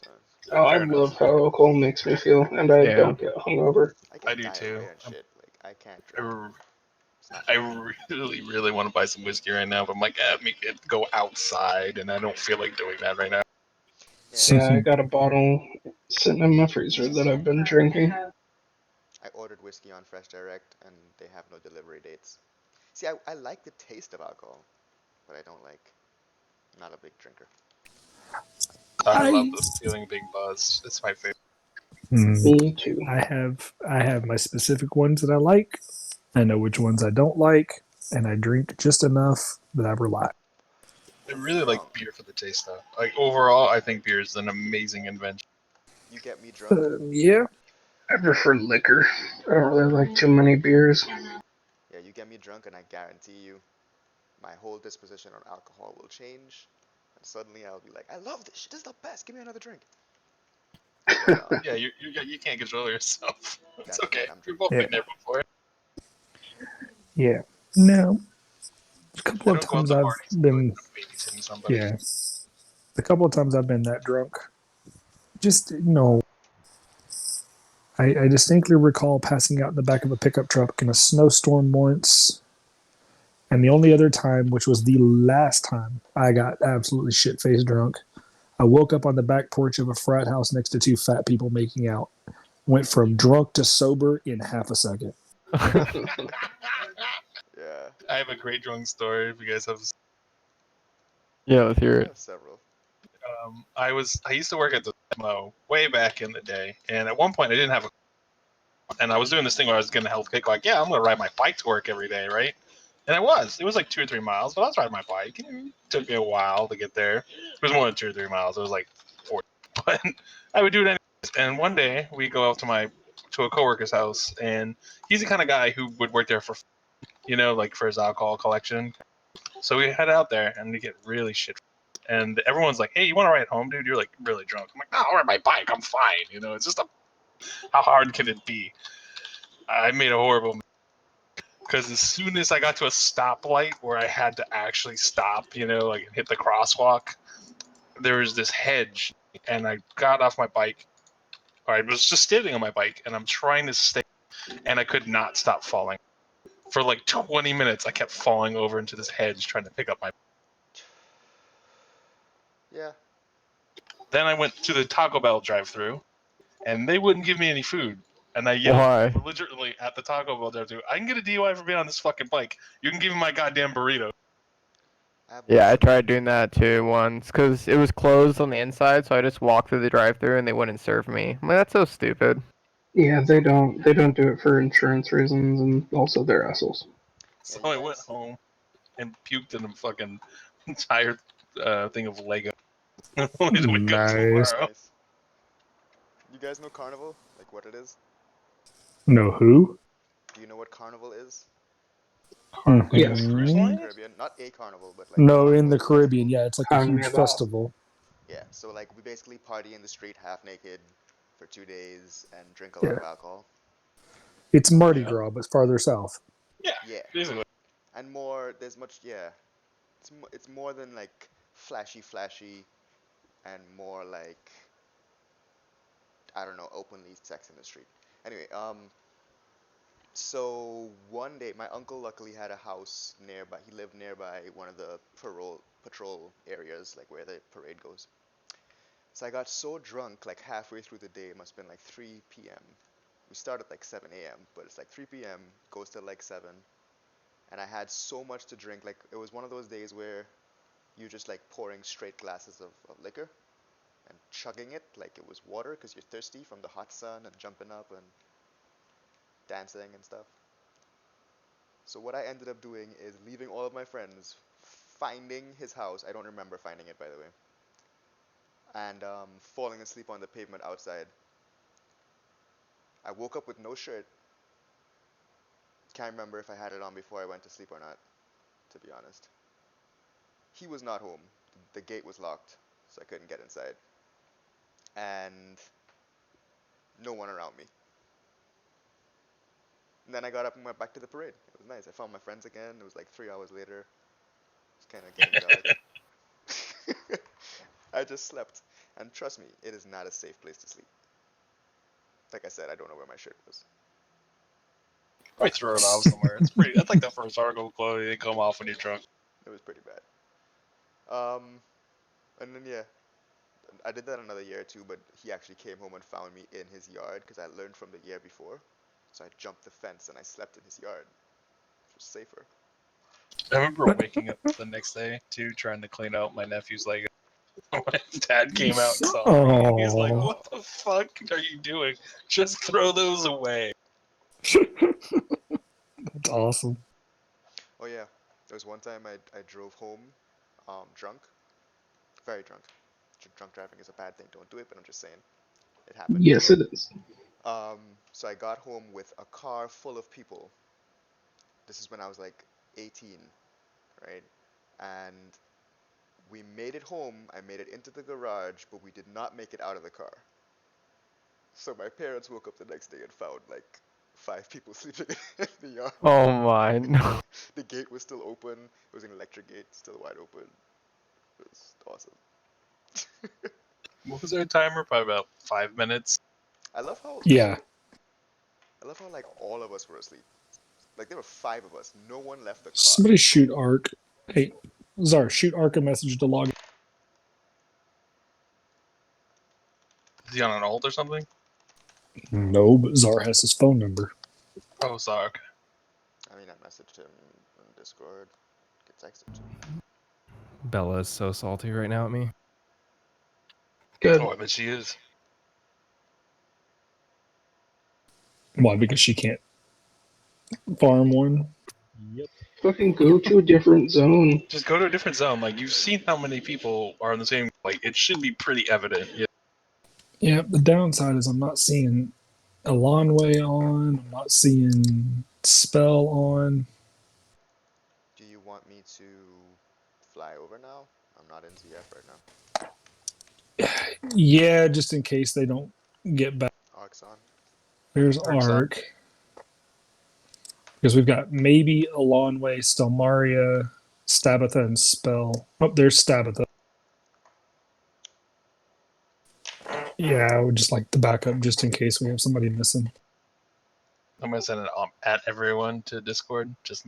So, Oh, I Fair enough. love how alcohol makes me feel, and I Yeah. don't get hungover. I get I do diarrhea too. and shit. Like I can't I, drink. r- It's not I good. really, really want to buy some whiskey right now, but I'm like, make it go outside, and I don't feel like doing that right now. Yeah, I got a bottle sitting in my freezer that I've been drinking. I ordered whiskey on Fresh Direct, and they have no delivery dates. See, I like the taste of alcohol, but I don't like. I'm not a big drinker. I love the feeling big buzz. It's my favorite. Me too. I have my specific ones that I like. I know which ones I don't like, and I drink just enough that I relax. I really like beer for the taste, though. Like overall, I think beer is an amazing invention. You get me drunk. Yeah. I prefer liquor. I don't really like too many beers. Yeah, you get me drunk, and I guarantee you, my whole disposition on alcohol will change, and suddenly I'll be like, I love this shit. This is the best. Give me another drink. But, Yeah, you can't control yourself. It's That's okay. what I'm We've both Yeah. been there before. Yeah. No. A couple I of don't go out times to I've parties been, babysitting somebody. yeah. The couple of times I've been that drunk, just, I distinctly recall passing out in the back of a pickup truck in a snowstorm once. And the only other time, which was the last time I got absolutely shit-faced drunk, I woke up on the back porch of a frat house next to 2 fat people making out. Went from drunk to sober in half a second. Yeah, I have a great drunk story. If you guys have, Yeah, let's hear I it. have several. I used to work at the Mo way back in the day, and at one point I didn't have a, and I was doing this thing where I was getting a health kick, like, yeah, I'm gonna ride my bike to work every day, right? And it was like 2 or 3 miles, but I was riding my bike. It took me a while to get there. It was more than 2 or 3 miles. It was like 4, but I would do it anyways. And one day we go out to a coworker's house, and he's the kind of guy who would work there for, like for his alcohol collection. So we head out there and we get really shit. And everyone's like, "Hey, you want to ride home, dude? You're like really drunk." I'm like, "No, I'll ride my bike. I'm fine. It's just how hard can it be?" I made a horrible because as soon as I got to a stoplight where I had to actually stop, like hit the crosswalk, there was this hedge, and I got off my bike. Or I was just standing on my bike, and I'm trying to stay, and I could not stop falling. For like 20 minutes, I kept falling over into this hedge trying to pick up my. Yeah. Then I went to the Taco Bell drive-thru, and they wouldn't give me any food. And I yelled Why? belligerently at the Taco Bell drive-thru, "I can get a DUI for being on this fucking bike. You can give me my goddamn burrito." Yeah, I tried doing that too once because it was closed on the inside, so I just walked through the drive-thru and they wouldn't serve me. I'm like, that's so stupid. Yeah, they don't do it for insurance reasons, and also they're assholes. So Yeah, I you went guys, home and puked in a fucking entire thing of Lego. Only to wake up Nice. tomorrow. nice. You guys know Carnival? Like what it is? No who? Do you know what Carnival is? Like a Yes. cruise In the line? Caribbean, not a carnival, but like No, in Carnival the the festival. Caribbean, yeah, it's like a huge Carnival. festival. Yeah, so like we basically party in the street half naked for 2 days and drink a lot Yeah. of alcohol. It's Mardi Yeah. Gras, but farther south. Yeah, Yeah, basically. and more. There's much. Yeah, it's more than like flashy, and more like I don't know, openly sex in the street. Anyway, so one day my uncle luckily had a house nearby. He lived nearby one of the patrol areas, like where the parade goes. So I got so drunk like halfway through the day. It must have been like 3 p.m. We start at like 7 a.m., but it's like 3 p.m. goes till like 7. And I had so much to drink. Like it was one of those days where you're just like pouring straight glasses of liquor and chugging it like it was water because you're thirsty from the hot sun and jumping up and dancing and stuff. So what I ended up doing is leaving all of my friends, finding his house. I don't remember finding it, by the way. And falling asleep on the pavement outside. I woke up with no shirt. Can't remember if I had it on before I went to sleep or not, to be honest. He was not home. The gate was locked, so I couldn't get inside. And no one around me. And then I got up and went back to the parade. It was nice. I found my friends again. It was like 3 hours later. It's kind of getting dark. I just slept. And trust me, it is not a safe place to sleep. Like I said, I don't know where my shirt was. Probably throw it off somewhere. It's pretty. That's like the first article of clothing. They come off when you're drunk. It was pretty bad. And then yeah, I did that another year too, but he actually came home and found me in his yard because I learned from the year before. So I jumped the fence and I slept in his yard. It was safer. I remember waking up the next day too, trying to clean out my nephew's Lego. My dad came out and saw me. He's like, Oh. "What the fuck are you doing? Just throw those away." That's awesome. Oh yeah, there was one time I drove home, drunk, very drunk. Drunk driving is a bad thing. Don't do it, but I'm just saying, it happened. Yes, it is. So I got home with a car full of people. This is when I was like 18, right? And we made it home. I made it into the garage, but we did not make it out of the car. So my parents woke up the next day and found like 5 people sleeping in the yard. Oh my, no. The gate was still open. It was an electric gate, still wide open. It was awesome. What was our timer? Probably about 5 minutes. I love how Yeah. like all of us were asleep. Like there were 5 of us. No one left the car. Somebody shoot Ark. Hey, Czar, shoot Ark a message to log. Is he on an ult or something? No, but Czar has his phone number. Oh, Zark. I mean, I messaged him on Discord. Get texted to me. Bella is so salty right now at me. Good. Oh, I bet she is. Why? Because she can't farm one. Fucking go to a different zone. Just go to a different zone. Like, you've seen how many people are in the same. Like, it should be pretty evident. Yeah. Yeah, the downside is I'm not seeing Elanway on. I'm not seeing Spell on. Do you want me to fly over now? I'm not in ZF right now. Yeah, just in case they don't get back. Ark's on. There's Ark's on. Ark. Because we've got maybe Elanway, Stelmaria, Stabatha, and Spell. Oh, there's Stabatha. Yeah, I would just like the backup just in case we have somebody missing. I'm gonna send it at everyone to Discord. Just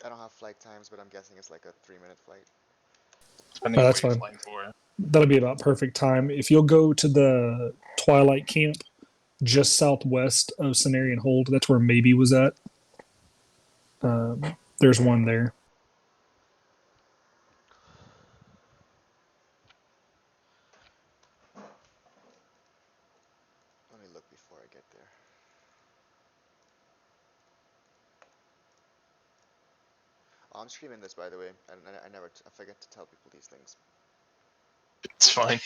I don't have flight times, but I'm guessing it's like a 3-minute flight. depending Oh, on that's what you're fine. flying for. That'll be about perfect time. If you'll go to the Twilight Camp just southwest of Cenarian Hold, that's where Maybe was at. There's one there. Let me look before I get there. I'm streaming this, by the way, and I forget to tell people these things. It's fine.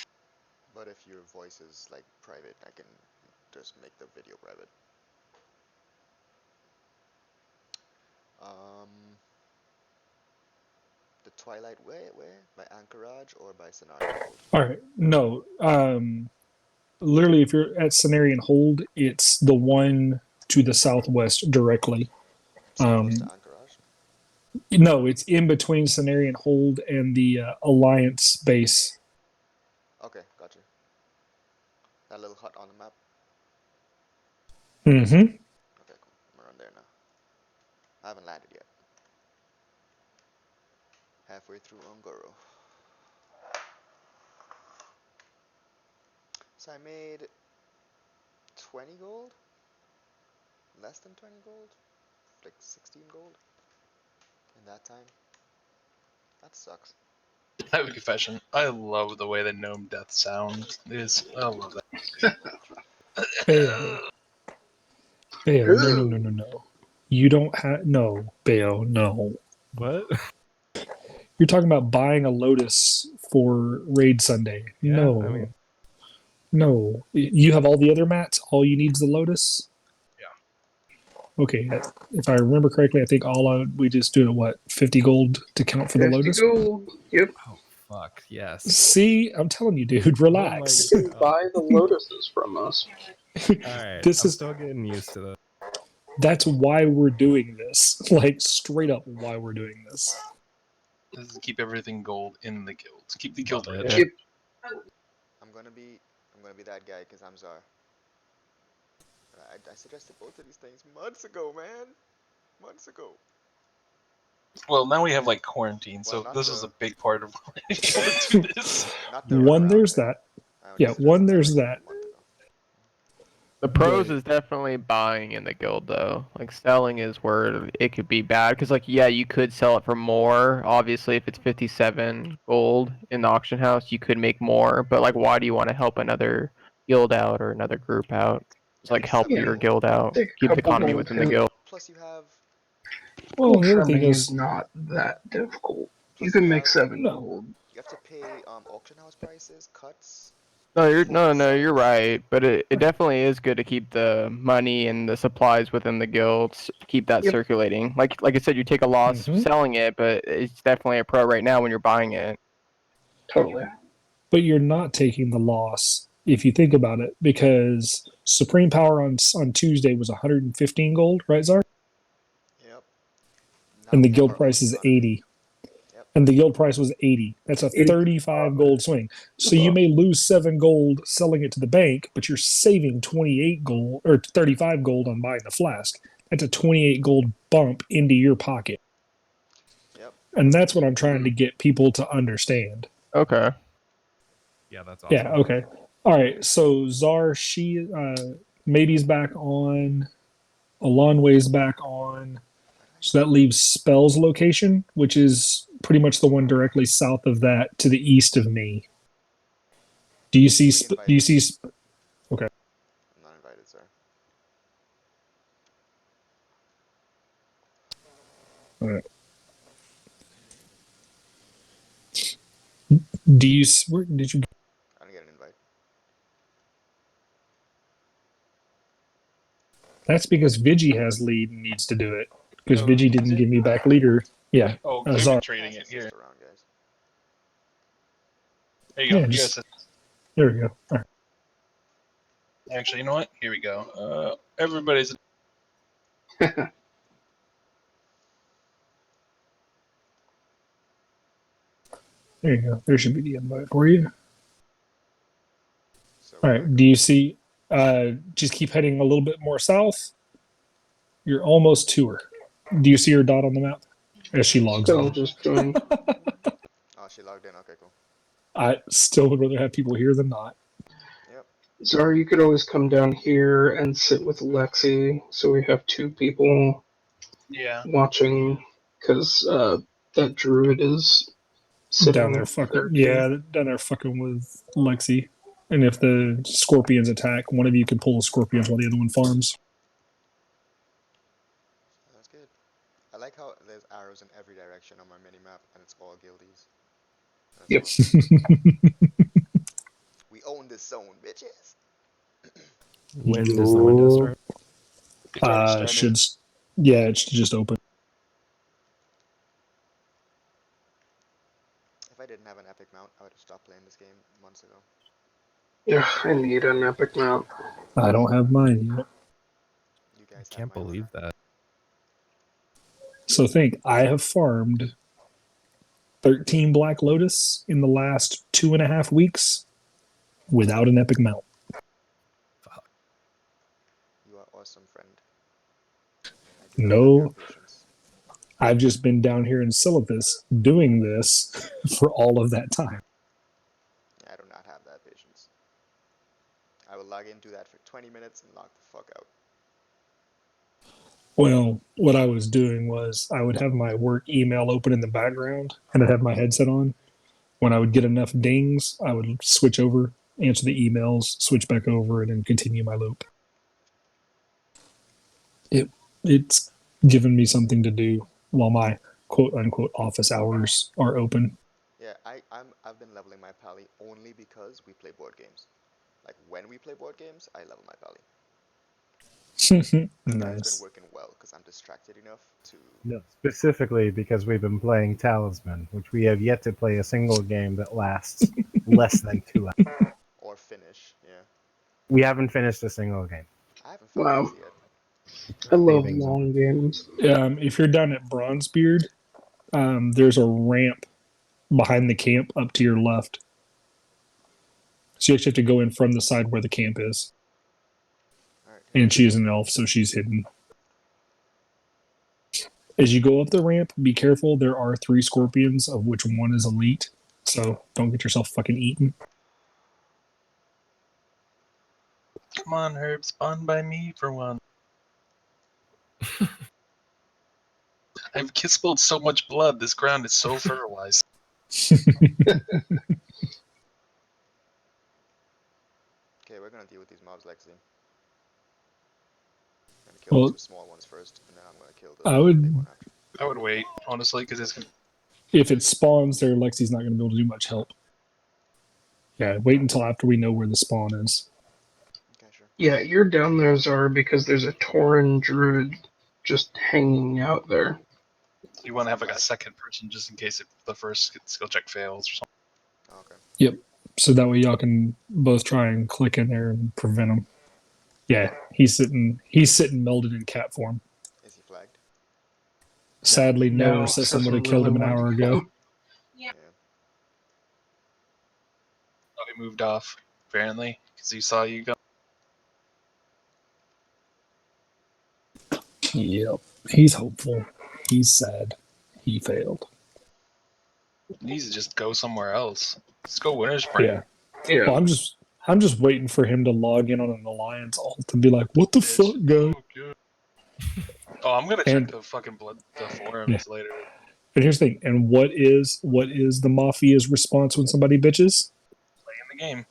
But if your voice is like private, I can just make the video private. The Twilight Way, by Anchorage or by Cenarian Hold? All right. No. Literally, if you're at Cenarian Hold, it's the one to the southwest directly. Close to Anchorage? No, it's in between Cenarian Hold and the Alliance base. Okay, gotcha. That little hut on the map? Mm-hmm. Okay, cool. I'm around there now. I haven't landed yet. Halfway through Ongoro. So I made 20 gold? Less than 20 gold? Like 16 gold? In that time? That sucks. I have a confession. I love the way the gnome death sound is. I love that. Bayo. Bayo, no. You don't have... No, Bayo, no. What? You're talking about buying a Lotus for Raid Sunday. Yeah, No. I mean- No. You have all the other mats? All you need is the Lotus? Yeah. Okay, if I remember correctly, I think we just do it, what, 50 gold to count for the 50 Lotus? gold. Yep. Oh fuck yes. See, I'm telling you, dude, relax. You can buy the lotuses from us. All right. This I'm is- still getting used to this. That's why we're doing this. Like, straight up why we're doing this. This is to keep everything gold in the guild. To keep the guild Love it. rich. Yep. I'm gonna be that guy because I'm Czar. I suggested both of these things months ago, man. Months ago. Well, now we have like quarantine, Well, so not this is the- a big part of why I want to do this. Not the One, runaround there's thing. that. I only Yeah, suggested one, that, there's like, that. a month ago. The pros Right. is definitely buying in the guild though. Like selling is where it could be bad because like yeah, you could sell it for more. Obviously, if it's 57 gold in the auction house, you could make more. But like, why do you want to help another guild out or another group out? It's like help Yeah. your guild out, Take a keep the couple economy gold within the hits. guild. Plus you have Well, the other thing Trimming is, is not that difficult. plus You can make have- 7 No. gold. You have to pay auction house prices, cuts. No, you're right. But it definitely is good to keep the money and the supplies within the guilds, keep that Yep. circulating. Like I said, you take a loss Mhm. selling it, but it's definitely a pro right now when you're buying it. Totally. but you're not taking the loss if you think about it, because Supreme Power on Tuesday was 115 gold, right, Zar? Yep. And the Now guild our price is own economy. 80. Yep. And the guild price was 80. That's a 35 gold swing. So you may lose 7 gold selling it to the bank, but you're saving 28 gold or 35 gold on buying the flask. That's a 28 gold bump into your pocket. Yep. And that's what I'm trying to get people to understand. Okay. Yeah, that's awesome. Yeah, okay. All right, so Czar, Matey's back on. Alonway's back on. So that leaves Spell's location, which is pretty much the one directly south of that to the east of me. Do you see? Do you see? Okay. I'm not invited, sir. All right. Do you? Where did you? I didn't get an invite. That's because Vigi has lead and needs to do it. Because Oh, Vigi is didn't it? give me back leader. Yeah. Oh, Czar. I'm trading it here. Around, guys. There you go. Yeah, You just- guys, There we go. All right. actually, you know what? Here we go. Everybody's. There you go. There should be the invite for you. So All right. Do you see? Just keep heading a little bit more south. You're almost to her. Do you see her dot on the map as she logs Still in? just joined. Oh, she logged in. Okay, cool. I still would rather have people here than not. Yep. Zara, you could always come down here and sit with Lexi, so we have two people Yeah. watching, because that druid is sitting Down there fucking there too. yeah, down there fucking with Lexi. And if the scorpions attack, one of you can pull the scorpions while the other one farms. That's good. I like how there's arrows in every direction on my mini map, and it's all guildies. That's Yep. awesome. We own this zone, bitches. When does the window start? It's already started. It should just open. If I didn't have an epic mount, I would have stopped playing this game months ago. Yeah, I need an epic mount. I don't have mine yet. You guys I can't believe that. So think, I have farmed 13 Black Lotus in the last 2.5 weeks without an epic mount. You are awesome, friend. I do not No. have your patience. I've just been down here in Syllabus doing this for all of that time. I do not have that patience. I will log in, do that for 20 minutes, and log the fuck out. Well, what I was doing was I would have my work email open in the background and I'd have my headset on. When I would get enough dings, I would switch over, answer the emails, switch back over, and then continue my loop. It's given me something to do while my quote unquote office hours are open. Yeah, I've been leveling my pally only because we play board games. Like when we play board games, I level my pally. And it's Nice. been working well because I'm distracted enough to. No, specifically because we've been playing Talisman, which we have yet to play a single game that lasts less than 2 hours. Or finish, yeah. We haven't finished a single game. I haven't found Wow. easy yet. I love Saving them. long games. If you're down at Bronzebeard, there's a ramp behind the camp up to your left. So you actually have to go in from the side where the camp is. Alright. And she is an elf, so she's hidden. As you go up the ramp, be careful. There are 3 scorpions, of which one is elite. So don't get yourself fucking eaten. Come on, Herb, spawn by me for one. I've spilled so much blood. This ground is so fertilized. Okay, we're gonna deal with these mobs, Lexi. I'm gonna kill Well, the 2 small ones first, and then I'm gonna kill the I would- big one after. I would wait, honestly, because it's. If it spawns there, Lexi's not going to be able to do much help. Yeah, wait until after we know where the spawn is. Okay, sure. Yeah, you're down there, Zara, because there's a Tauren druid just hanging out there. You want to have like a second person just in case the first skill check fails or something. Oh, okay. So that way y'all can both try and click in there and prevent him. Yeah, he's sitting melded in cat form. Is he flagged? Sadly, no, No, said someone would have doesn't killed him an really hour want to ago. kill. Yeah. Oh, he moved off, apparently, because he saw you go. Yep, he's hopeful. He's sad. He failed. He needs to just go somewhere else. Let's go Winter Spring. Yeah. Yeah. Well, I'm just waiting for him to log in on an alliance alt and be like, "What the It's fuck, guys?" so good. Oh, I'm gonna And- check the fucking the forums later. But here's the thing. And what is the Mafia's response when somebody bitches? Playing the game.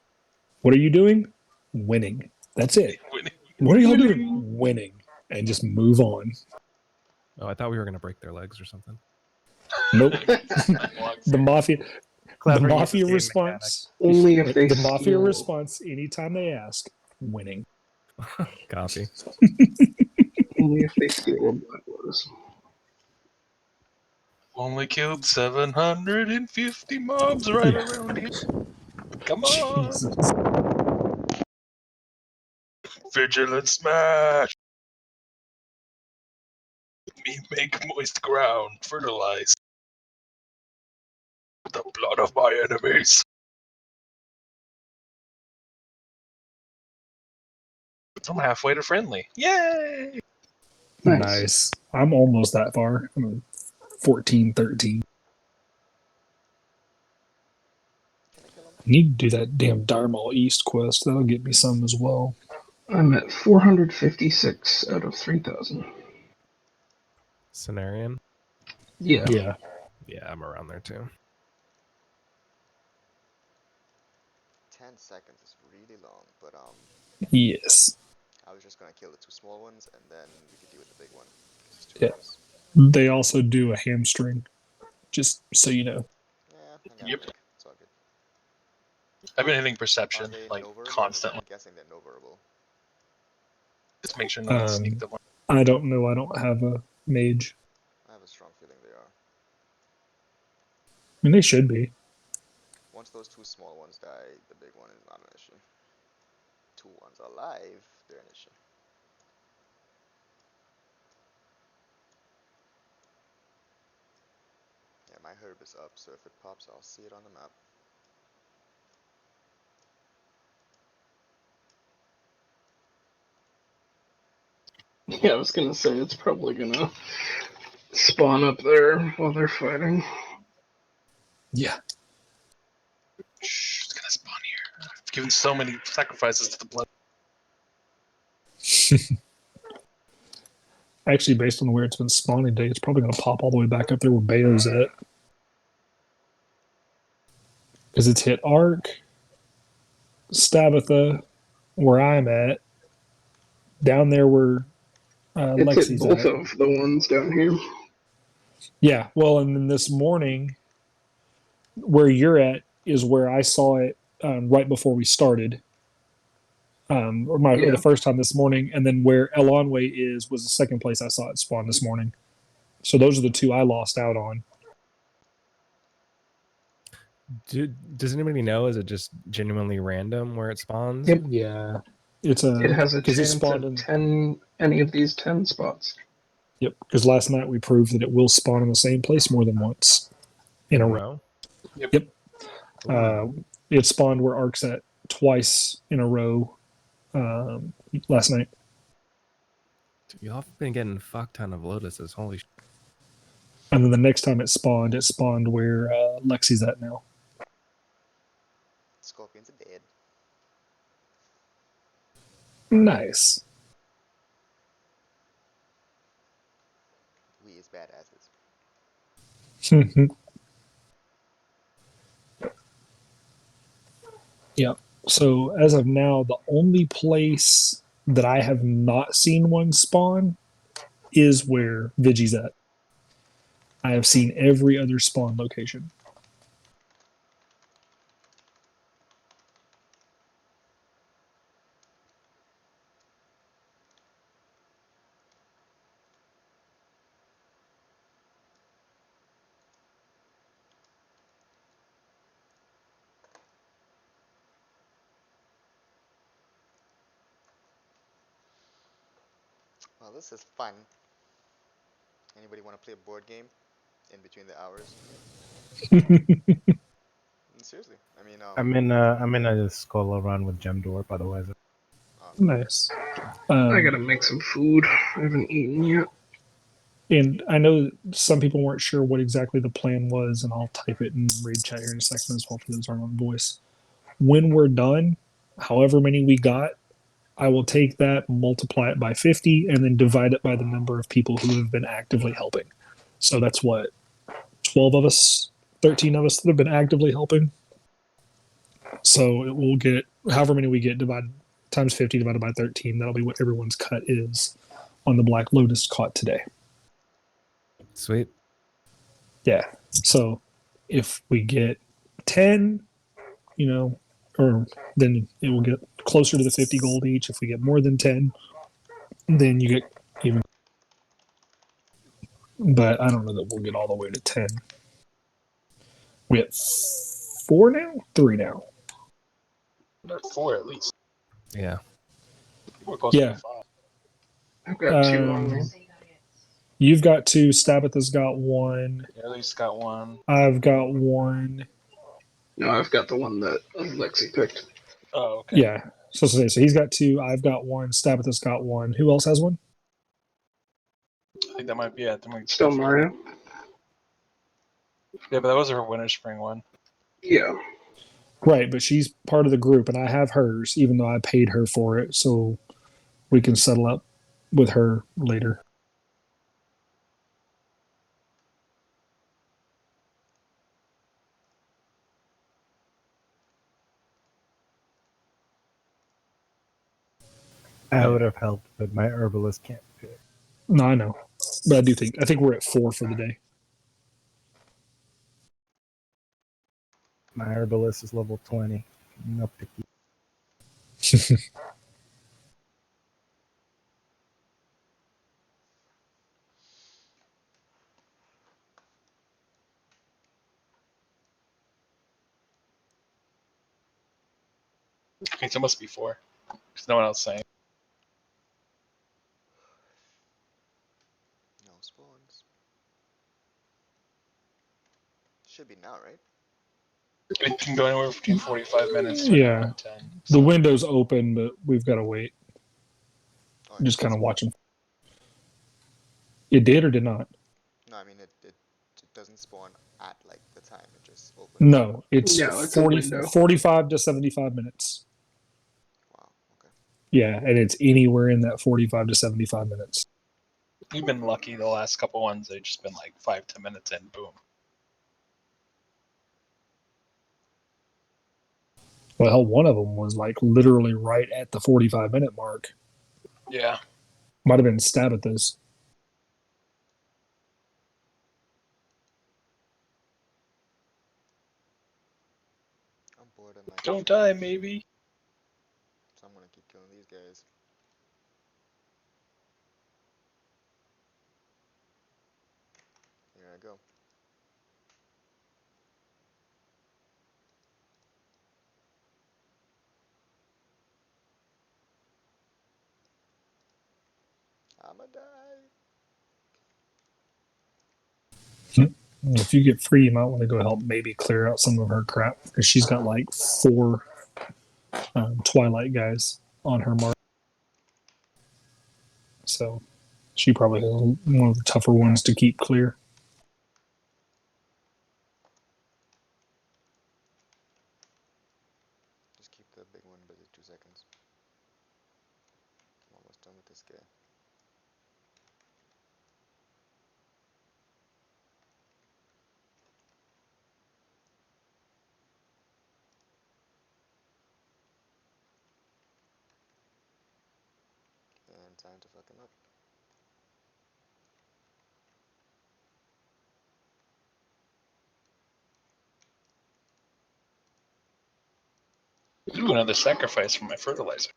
What are you doing? Winning. That's it. Winning. What are y'all doing? Winning. And just move on. Oh, I thought we were gonna break their legs or something. Nope. The Mafia. Clever the use of Mafia game response. Only if they The Mafia steal. response anytime they ask, winning. Copy. Only if they steal a Blood Lotus. Only killed 750 mobs right around here. Come on. Jesus. Vigilant smash. Me make moist ground fertilize. The blood of my enemies. I'm halfway to friendly. Yay! Nice. I'm almost that far. I'm 14, 13. I need to do that damn Darmal East quest. That'll get me some as well. I'm at 456 out of 3,000. Cenarian. Yeah. Yeah. Yeah, I'm around there too. 10 seconds is really long, but Yes. I was just gonna kill the 2 small ones and then we could deal with the big one. 'cause it's 2 Yeah. rounds. They also do a hamstring. Just so you know. Yeah, I got Yep. a pick. It's all good. I've been hitting Are perception they like no-verbal? constantly. I'm guessing they're no verbal. Just make sure no one sneaked up on. I don't know. I don't have a mage. I have a strong feeling they are. I mean, they should be. Once those 2 small ones die, the big one is not an issue. 2 ones alive, they're an issue. Yeah, my herb is up, so if it pops, I'll see it on the map. Yeah, I was gonna say it's probably gonna spawn up there while they're fighting. Yeah. Shh, it's gonna spawn here. I've given so many sacrifices to the blood. Actually, based on where it's been spawning today, it's probably going to pop all the way back up there where Bayo's at. Because it's hit Ark, Stabatha, where I'm at, down there where It's hit Lexi's both at. of the ones down here. Yeah, well, and then this morning, where you're at is where I saw it right before we started. Or Yeah. the first time this morning, and then where Elonway is was the second place I saw it spawn this morning. So those are the 2 I lost out on. Does anybody know? Is it just genuinely random where it spawns? Yep. Yeah, it's a It has a 'cause it chance spawned of in- 10, any of these 10 spots. Yep, because last night we proved that it will spawn in the same place more than once in a row. Yep. It spawned where Ark's at twice in a row last night. Dude, y'all have been getting a fuck ton of lotuses. Holy sh! And then the next time it spawned where Lexi's at now. Scorpions are dead. Nice. We is badasses. Yeah. So as of now, the only place that I have not seen one spawn is where Vigi's at. I have seen every other spawn location. Well, this is fun. Anybody want to play a board game in between the hours? Seriously, I mean, I'm in a Skull run with Gemdor, by the way. Nice. I gotta make some food. I haven't eaten yet. And I know some people weren't sure what exactly the plan was, and I'll type it in raid chat here in a second as well for those who aren't on voice. When we're done, however many we got, I will take that, multiply it by 50, and then divide it by the number of people who have been actively helping. So that's what, 12 of us, 13 of us that have been actively helping. So it will get however many we get divided times 50 divided by 13. That'll be what everyone's cut is on the Black Lotus caught today. Sweet. Yeah. So if we get 10, or then it will get closer to the 50 gold each. If we get more than 10, then you get even. But I don't know that we'll get all the way to 10. We at 4 now? 3 now. 4 at least. Yeah. We're close Yeah. to 5. I've got 2 on me. You've got 2. Stabatha's got 1. Yeah, at least got 1. I've got 1. No, I've got the one that Lexi picked. Oh, okay. Yeah. So he's got 2. I've got 1. Stabatha's got 1. Who else has 1? I think that might be it. Still Mario? Yeah, but that was her Winter Spring one. Yeah. Right, but she's part of the group, and I have hers, even though I paid her for it, so we can settle up with her later. I would have helped, but my herbalist can't pick. No, I know, but I think we're at 4 for the day. My herbalist is level 20. No picky. Okay, so it must be 4. Because no one else saying. No spawns. Should be now, right? It can go anywhere between 45 minutes to Yeah. around 10. The window's open, but we've got to wait. Oh, Just it kind of doesn't- watching. It did or did not? No, I mean it doesn't spawn at like the time. It just opens. No, it's, No, it's a 40, window. 45 to 75 minutes. Wow. Okay. Yeah, and it's anywhere in that 45 to 75 minutes. We've been lucky the last couple ones. They've just been like 5-10 minutes in, boom. Well, one of them was like literally right at the 45-minute mark. Yeah. Might have been Stabatha's. I'm bored of my. Don't die, maybe. So I'm gonna keep killing these guys. Here I go. I'ma die. If you get free, you might want to go help maybe clear out some of her crap because she's got like 4 Twilight guys on her mark. So she probably has one of the tougher ones to keep clear. Just keep the big one busy 2 seconds. I'm almost done with this guy. And time to fuck him up. Ooh, another sacrifice for my fertilizer.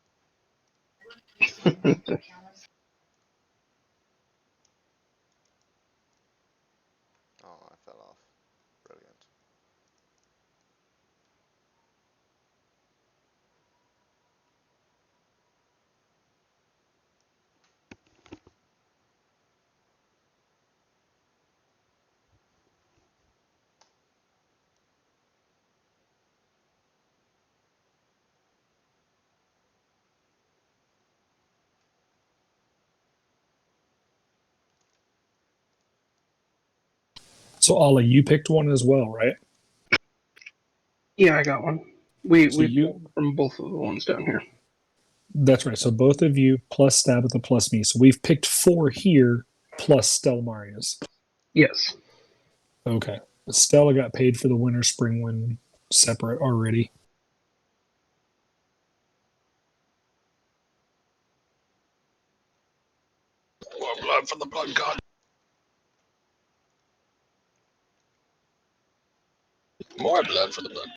Oh, I fell off. Brilliant. So Ollie, you picked one as well, right? Yeah, I got one. We So we you- pulled from both of the ones down here. That's right. So both of you plus Stabitha plus me. So we've picked 4 here plus Stella Marius. Yes. Okay. Stella got paid for the winter spring one separate already. More blood for the blood god. More blood for the blood.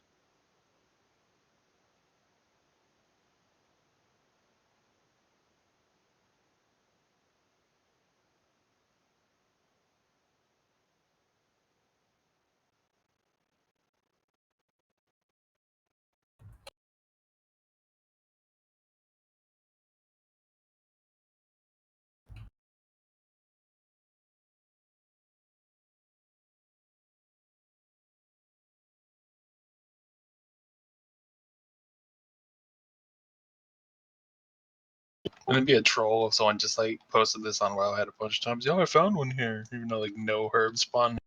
Wouldn't it be a troll if someone just like posted this on Wowhead a bunch of times? Yo, I found one here, even though like no herb spawn.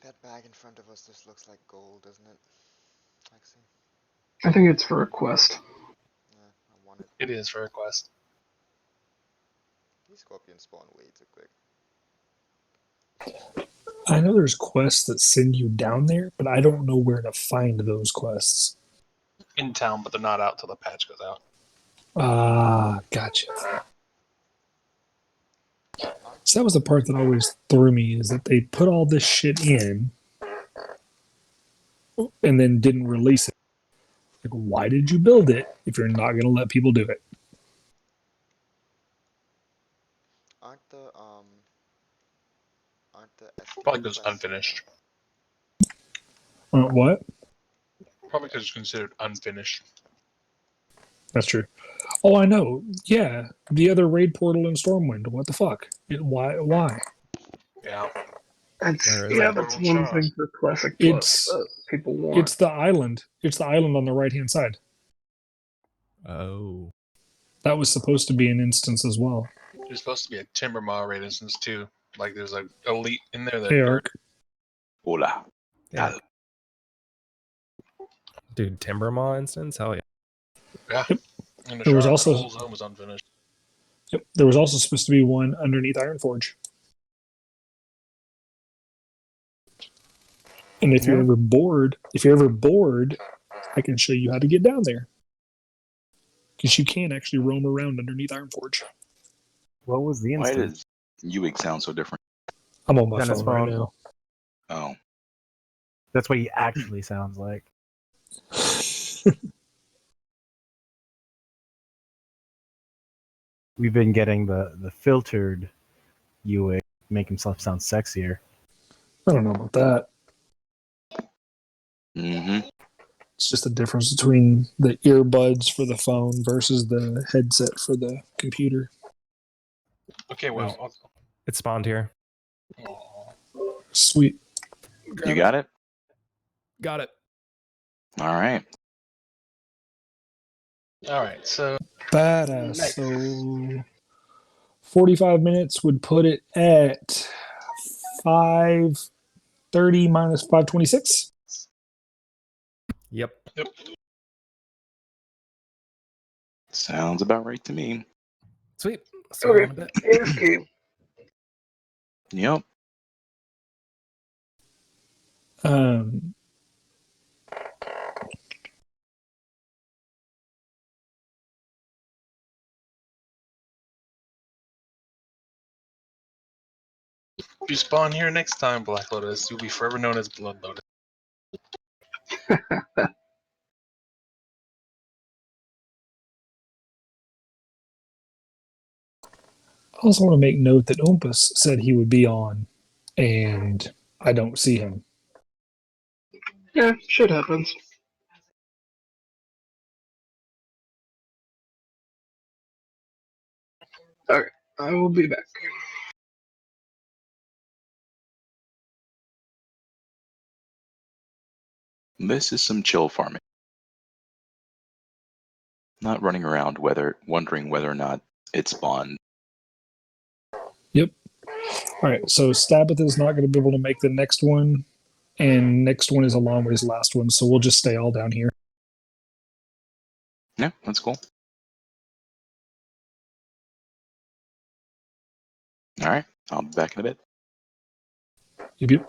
That bag in front of us just looks like gold, doesn't it? Lexi? I think it's for a quest. Yeah, I want it. It is for a quest. These scorpions spawn way too quick. I know there's quests that send you down there, but I don't know where to find those quests. In town, but they're not out till the patch goes out. Ah, gotcha. So that was the part that always threw me is that they put all this shit in and then didn't release it. Like, why did you build it if you're not going to let people do it? Aren't the Probably goes unfinished. What? Probably because it's considered unfinished. That's true. Oh, I know. Yeah, the other raid portal in Stormwind. What the fuck? Why? Yeah. That's Where is yeah, it? that's one thing for Classic It's- Plus that people want. It's the island. It's the island on the right hand side. Oh. That was supposed to be an instance as well. There's supposed to be a Timbermaw raid instance too. Like there's a elite in there that Hey, Ark. Hola. Yeah. Dude, Timbermaw instance? Hell yeah. yeah. And the There was Shard also- whole zone was unfinished. Yep. There was also supposed to be one underneath Ironforge. And if you're ever bored, I can show you how to get down there. Because you can actually roam around underneath Ironforge. What was the Why instance? does Uig sound so different? I'm on my Dennis phone right phone. now. Oh. That's what he actually sounds like. We've been getting the filtered UA make himself sound sexier. I don't know about that. Mm-hmm. It's just the difference between the earbuds for the phone versus the headset for the computer. Okay, well. It spawned here. Sweet. You got it? Got it. All right. All right, so Badass. Nice. So 45 minutes would put it at 530 minus 526. Yep. Sounds about right to me. Sweet. See you in a Okay. bit. AFK. Yep. if you spawn here next time, Black Lotus, you'll be forever known as Blood Lotus. I also want to make note that Olympus said he would be on, and I don't see him. Yeah, shit happens. Alright, I will be back. This is some chill farming. Not running around wondering whether or not it spawned. Yep. All right, so Stabitha is not going to be able to make the next one, and next one is Alonway's last one, so we'll just stay all down here. Yeah, that's cool. All right, I'll be back in a bit. Yep.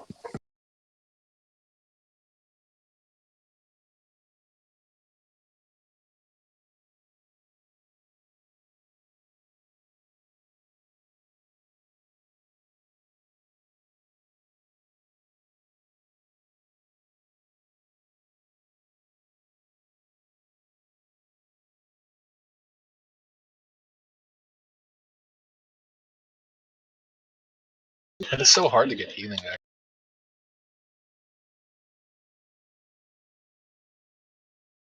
And it's so hard to get healing, actually.